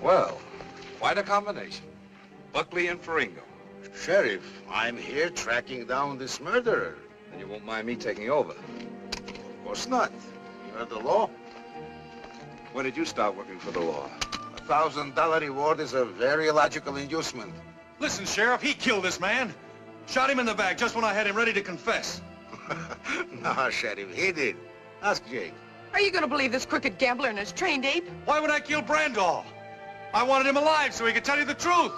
Well, quite a combination. Buckley and Faringo. Sheriff, I'm here tracking down this murderer. And you won't mind me taking over? Of course not. You heard the law. When did you start working for the law? $1,000 reward is a very logical inducement. Listen, Sheriff, he killed this man. Shot him in the back just when I had him ready to confess. No, Sheriff, he did. Ask Jake. Are you gonna believe this crooked gambler and his trained ape? Why would I kill Brandall? I wanted him alive so he could tell you the truth.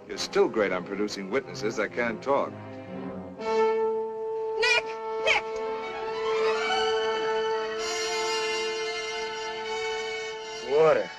You're still great on producing witnesses that can't talk. Nick! Nick! Water.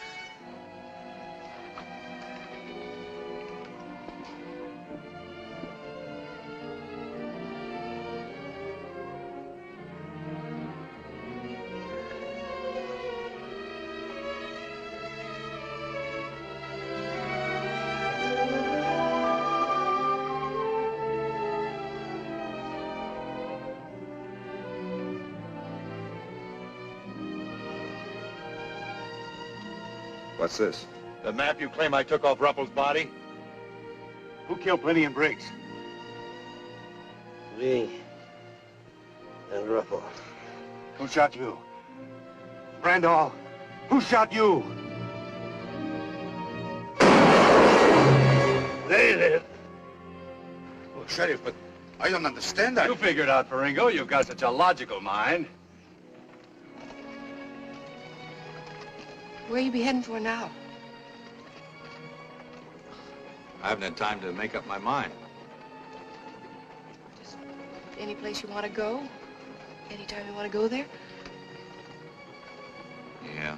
What's this? The map you claim I took off Ruppel's body? Who killed Plenty and Briggs? Me and Ruppel. Who shot you? Brandall, who shot you? They live. Well, Sheriff, but I don't understand that. You figured out, Faringo. You've got such a logical mind. Where you be heading for now? I haven't had time to make up my mind. Any place you want to go? Anytime you want to go there? Yeah.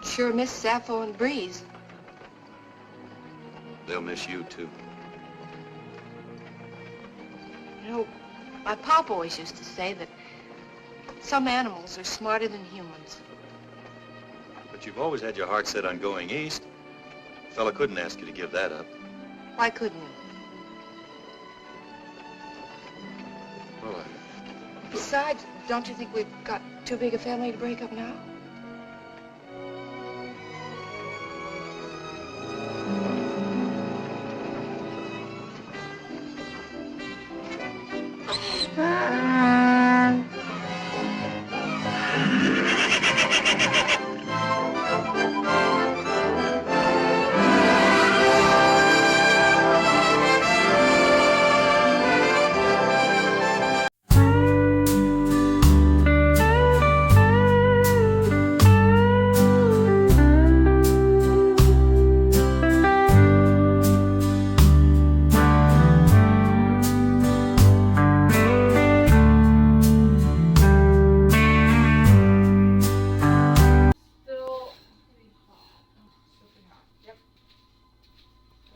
Sure miss Sappho and Breeze. They'll miss you, too. You know, my pop always used to say that some animals are smarter than humans. But you've always had your heart set on going east. A fella couldn't ask you to give that up. Why couldn't you? Well, Besides, don't you think we've got too big a family to break up now?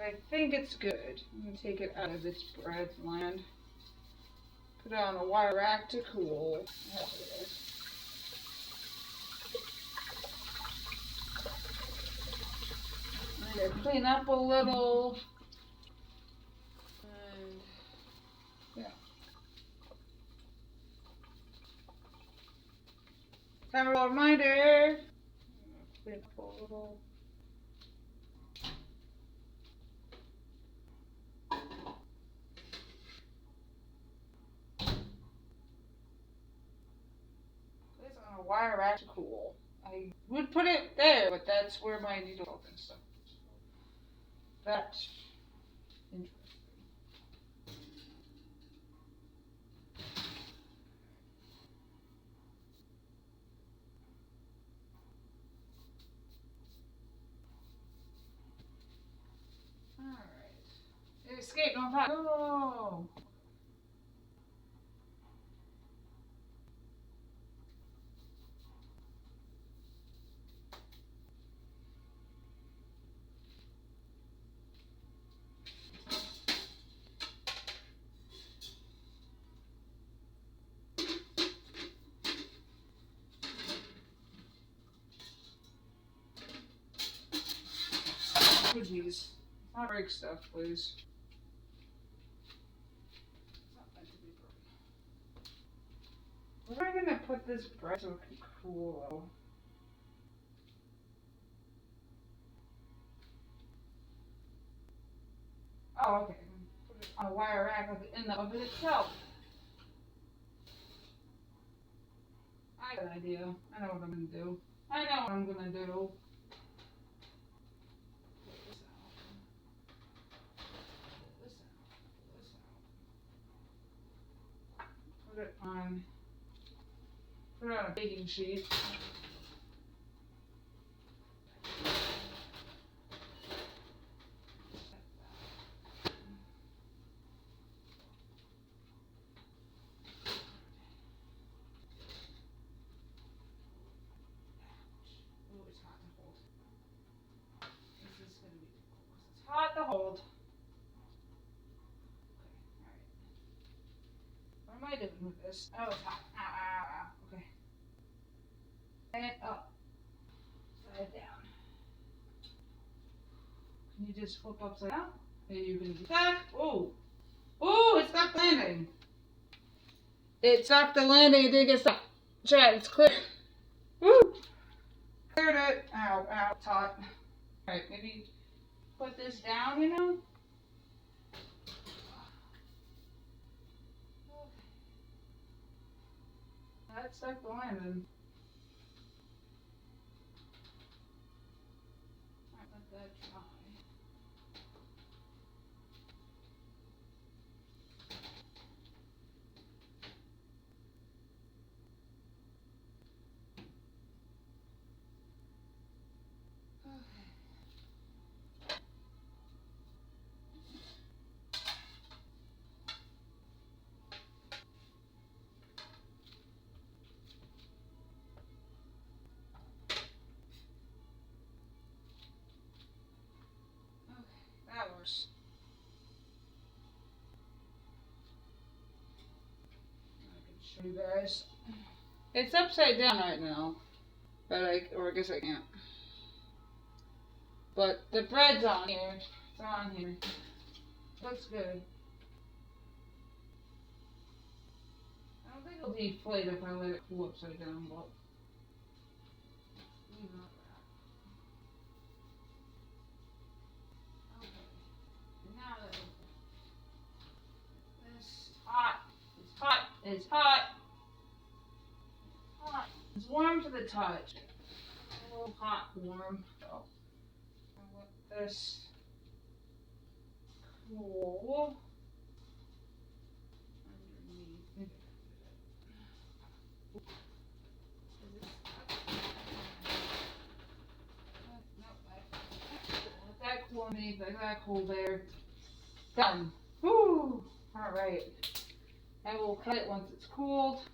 I think it's good. I'm going to take it out of its bread land. Put it on a wire rack to cool. I'm going to clean up a little. And yeah. Time for a reminder. Clean up a little. A wire rack to cool. I would put it there, but that's where my needle and stuff. That's interesting. Alright. It escaped on top. Oh! Jeez. Not break stuff, please. It's not meant to be broken. Where am I gonna put this bread so it can cool? Oh, okay. Put it on a wire rack in the oven itself. I got an idea. I know what I'm gonna do. I know what I'm gonna do. Put it on a baking sheet. Oh, it's hot to hold. This is gonna be difficult. It's hot to hold. Okay, alright. What am I doing with this? Oh, it's hot. Ow, ow, ow. Okay. And up. Slide it down. Can you just flip upside down? Maybe you can do that. Oh! Oh, it's not landing. It sucked the landing. It didn't get stuck. Chad, it's clear. Woo! Cleared it. Ow, ow, it's hot. Alright, maybe put this down, you know? That stuck the landing. Alright, let that dry. That works. I can show you guys. It's upside down right now, but I guess I can't. But the bread's on here. It's on here. Looks good. I don't think it'll deflate if I let it cool upside down, but leave it like that. Okay. Now that this hot. It's hot. It's hot. It's hot. It's warm to the touch. A little hot warm. So I'll let this cool underneath. Let that cool underneath. Let that cool there. Done. Woo! Alright. And we'll cut it once it's cooled.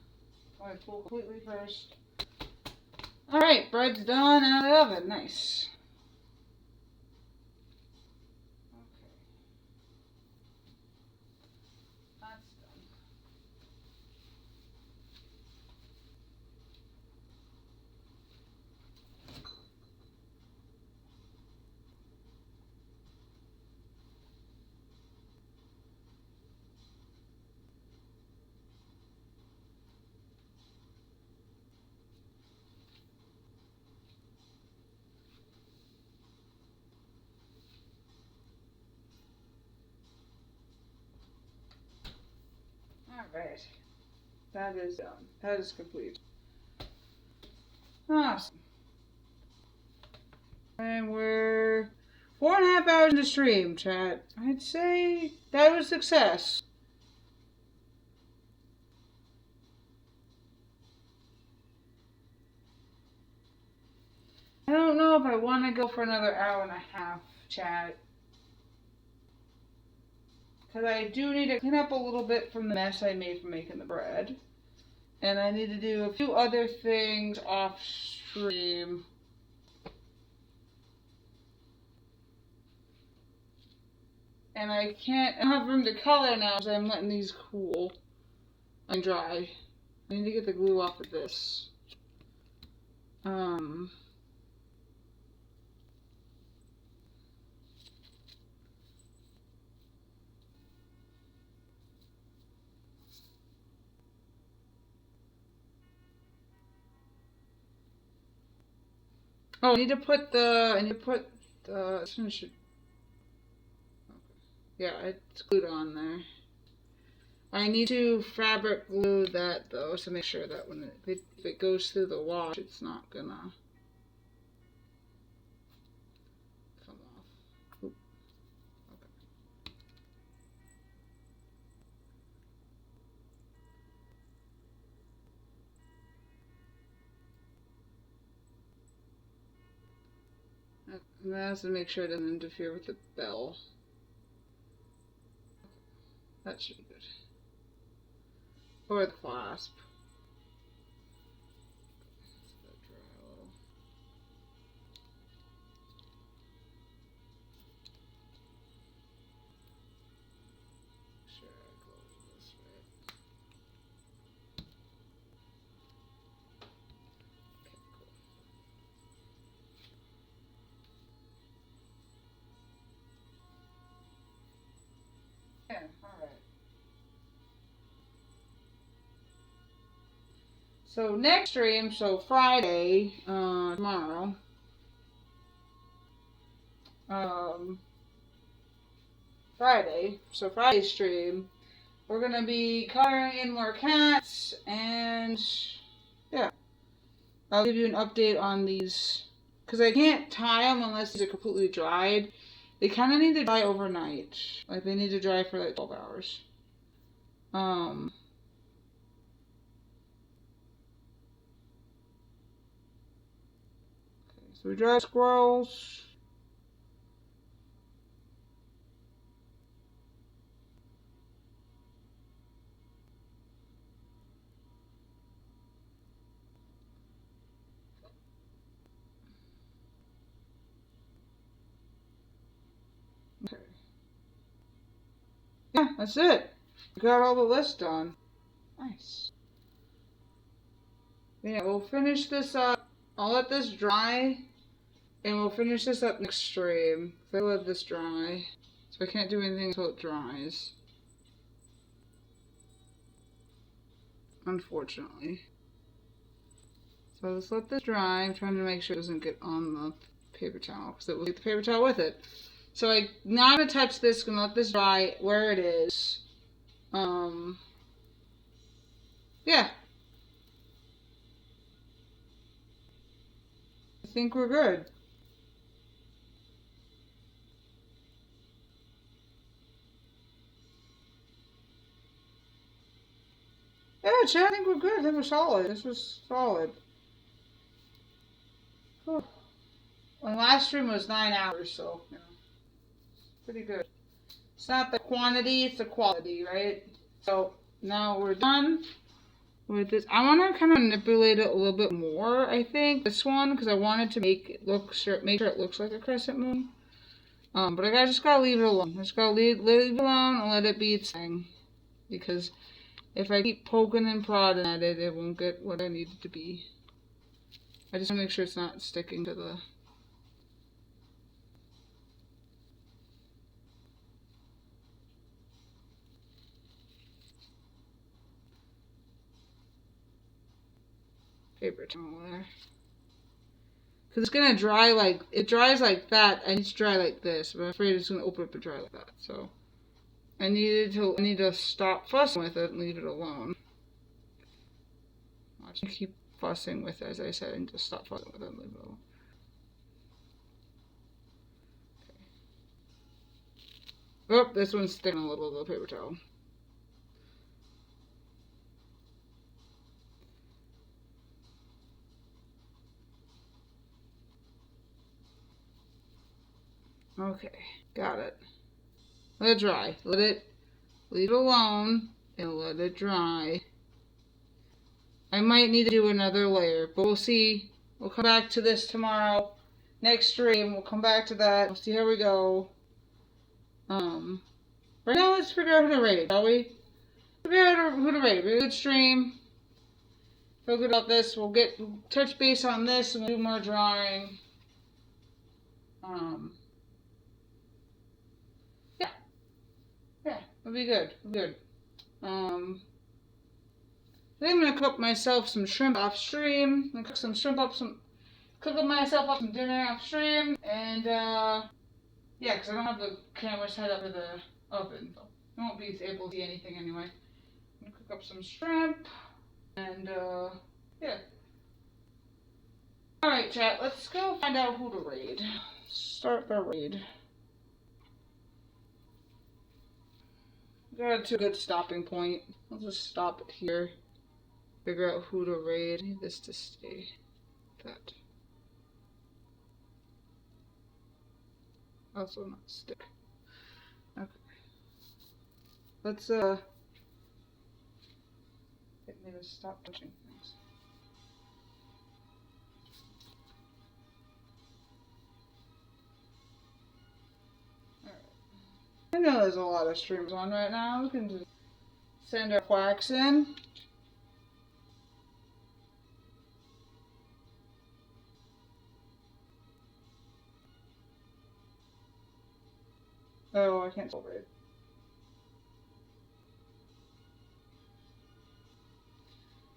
Let it cool completely first. Alright, bread's done out of the oven. Nice. Okay. That's done. Alright. That is done. That is complete. Awesome. And we're 4.5 hours into stream, chat. I'd say that was a success. I don't know if I want to go for another hour and a half, chat. Because I do need to clean up a little bit from the mess I made from making the bread. And I need to do a few other things off stream. And I don't have room to color now because I'm letting these cool and dry. I need to get the glue off of this. Oh, I need to put the, yeah, it's glued on there. I need to fabric glue that though, to make sure that when if it goes through the wash, it's not gonna come off. Oop. Okay. And that has to make sure it doesn't interfere with the bell. That should be good. Or the clasp. Yeah, alright. So next stream, so Friday, tomorrow, Friday stream, we're gonna be coloring in more cats, and yeah, I'll give you an update on these, because I can't tie them unless these are completely dried. They kind of need to dry overnight, like they need to dry for like 12 hours. So we dry squirrels. Okay. Yeah, that's it. We got all the lists done. Nice. Yeah, we'll finish this up. I'll let this dry, and we'll finish this up next stream. I'll let this dry. So I can't do anything until it dries. Unfortunately. So I'll just let this dry. I'm trying to make sure it doesn't get on the paper towel, because it will get the paper towel with it. So I'm not going to touch this. I'm going to let this dry where it is. Yeah. I think we're good. Yeah, Chad, I think we're good. I think we're solid. This was solid. Whew. My last stream was 9 hours, so, you know, pretty good. It's not the quantity, it's the quality, right? So, now we're done with this. I want to kind of manipulate it a little bit more, I think, this one, because I wanted to make sure it looks like a crescent moon. But I just gotta leave it alone. I just gotta leave it alone and let it be its thing. Because if I keep poking and prodding at it, it won't get what I need it to be. I just want to make sure it's not sticking to the... paper towel there. Because it's going to dry like... It dries like that. I need to dry like this. But I'm afraid it's going to open up and dry like that. So I need to stop fussing with it and leave it alone. I just keep fussing with it, as I said, and just stop fussing with it and leave it alone. Okay. Oh, this one's sticking a little to the paper towel. Okay, got it. Let it dry. Leave it alone, and let it dry. I might need to do another layer, but we'll see. We'll come back to this tomorrow. Next stream, we'll come back to that. We'll see how we go. Right now, let's figure out who to raid, shall we? Figure out who to raid. Very good stream. Feel good about this. We'll touch base on this and we'll do more drawing. Yeah, it'll be good. Good. I think I'm gonna cook myself some shrimp off stream. I'm gonna cook myself up some dinner off stream, and yeah, because I don't have the camera set up for the oven, so I won't be able to see anything anyway. I'm gonna cook up some shrimp, and yeah. All right, chat. Let's go find out who to raid. Start the raid. We got to a good stopping point. I'll just stop it here. Figure out who to raid. I need this to stay. That. Also not stick. Okay. Let's get me to stop touching things. Alright. I know there's a lot of streams on right now. We can just send our quacks in. Oh, I can't celebrate.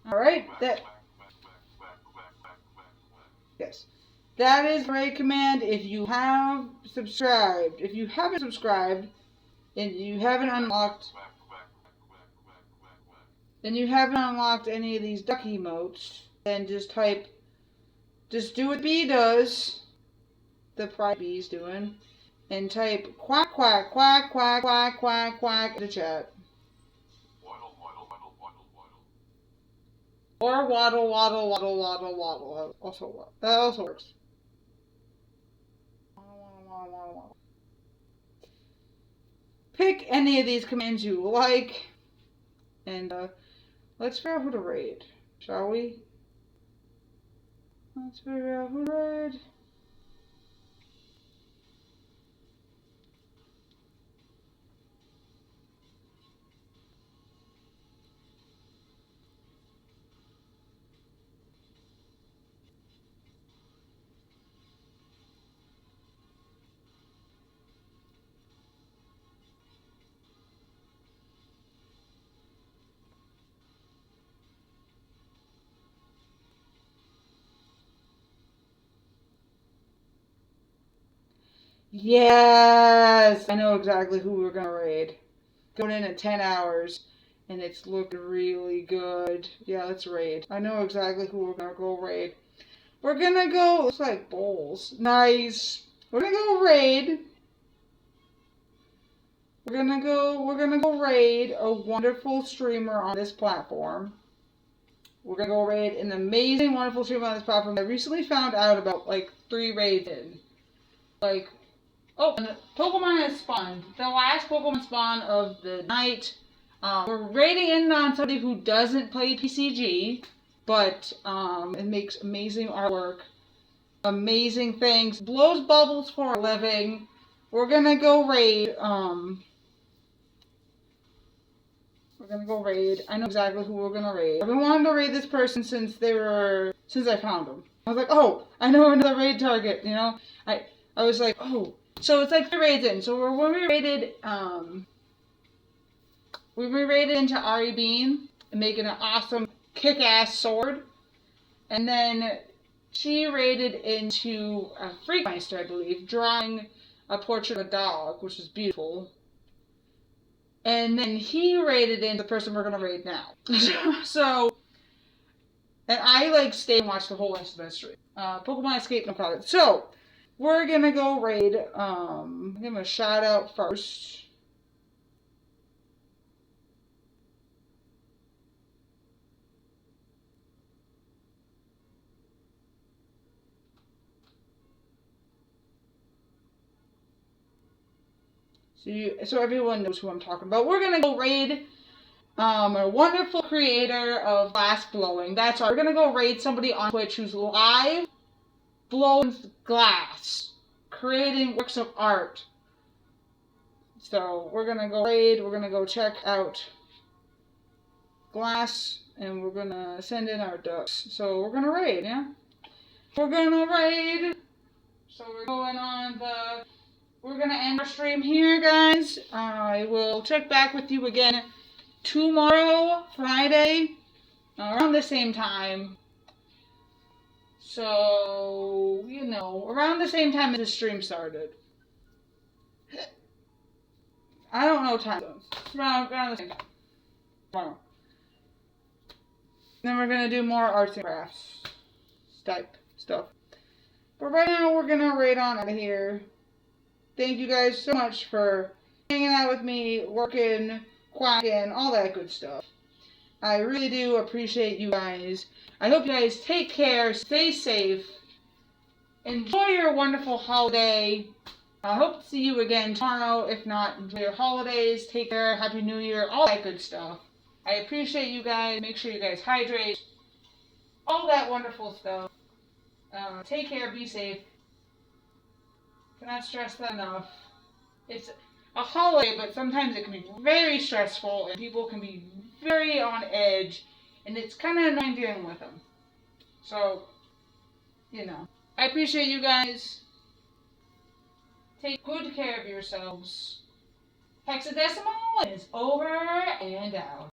Alright, Yes. That is the raid command if you have subscribed. If you haven't subscribed and you haven't unlocked any of these duck emotes, then just do what B does, the pride B's doing, and type quack quack quack quack quack quack quack in the chat. Or waddle waddle waddle waddle waddle. That also works. Pick any of these commands you like, and let's figure out who to raid, shall we? Let's figure out who to raid. Yes! I know exactly who we're gonna raid. Going in at 10 hours, and it's looking really good. Yeah, let's raid. I know exactly who we're gonna go raid. We're gonna go, looks like bowls. Nice. We're gonna go raid. We're gonna go raid a wonderful streamer on this platform. We're gonna go raid an amazing, wonderful streamer on this platform that I recently found out about like 3 raids in. Like, oh, and Pokemon has spawned. The last Pokemon spawn of the night. We're raiding in on somebody who doesn't play PCG, but it makes amazing artwork, amazing things, blows bubbles for a living. We're gonna go raid. I know exactly who we're gonna raid. I've been wanting to raid this person since I found them. I was like, oh, I know another raid target. You know, I was like, oh. So it's like 3 raids in. So when we raided into Ari Bean and making an awesome kick-ass sword. And then she raided into a Freakmeister, I believe, drawing a portrait of a dog, which is beautiful. And then he raided into the person we're going to raid now. So, and I like stay and watch the whole rest of the stream. Pokemon Escape, no problem. So, we're going to go raid, give him a shout out first. So everyone knows who I'm talking about. We're gonna go raid a wonderful creator of glass blowing. That's right. We're gonna go raid somebody on Twitch who's live blowing glass, creating works of art. So we're gonna go raid. We're gonna go check out glass, and we're gonna send in our ducks. So we're gonna raid, yeah. We're gonna raid. So we're going on the. We're going to end our stream here, guys. I will check back with you again tomorrow, Friday, around the same time. So, you know, around the same time as the stream started. I don't know time zones. Around the same time. Tomorrow. Then we're going to do more arts and crafts type stuff. But right now, we're going to raid on out of here. Thank you guys so much for hanging out with me, working, quacking, all that good stuff. I really do appreciate you guys. I hope you guys take care, stay safe, enjoy your wonderful holiday. I hope to see you again tomorrow. If not, enjoy your holidays, take care, Happy New Year, all that good stuff. I appreciate you guys. Make sure you guys hydrate, all that wonderful stuff. Take care, be safe. Cannot stress that enough. It's a holiday, but sometimes it can be very stressful, and people can be very on edge, and it's kind of annoying dealing with them. So, you know, I appreciate you guys. Take good care of yourselves. Hexadecimal is over and out.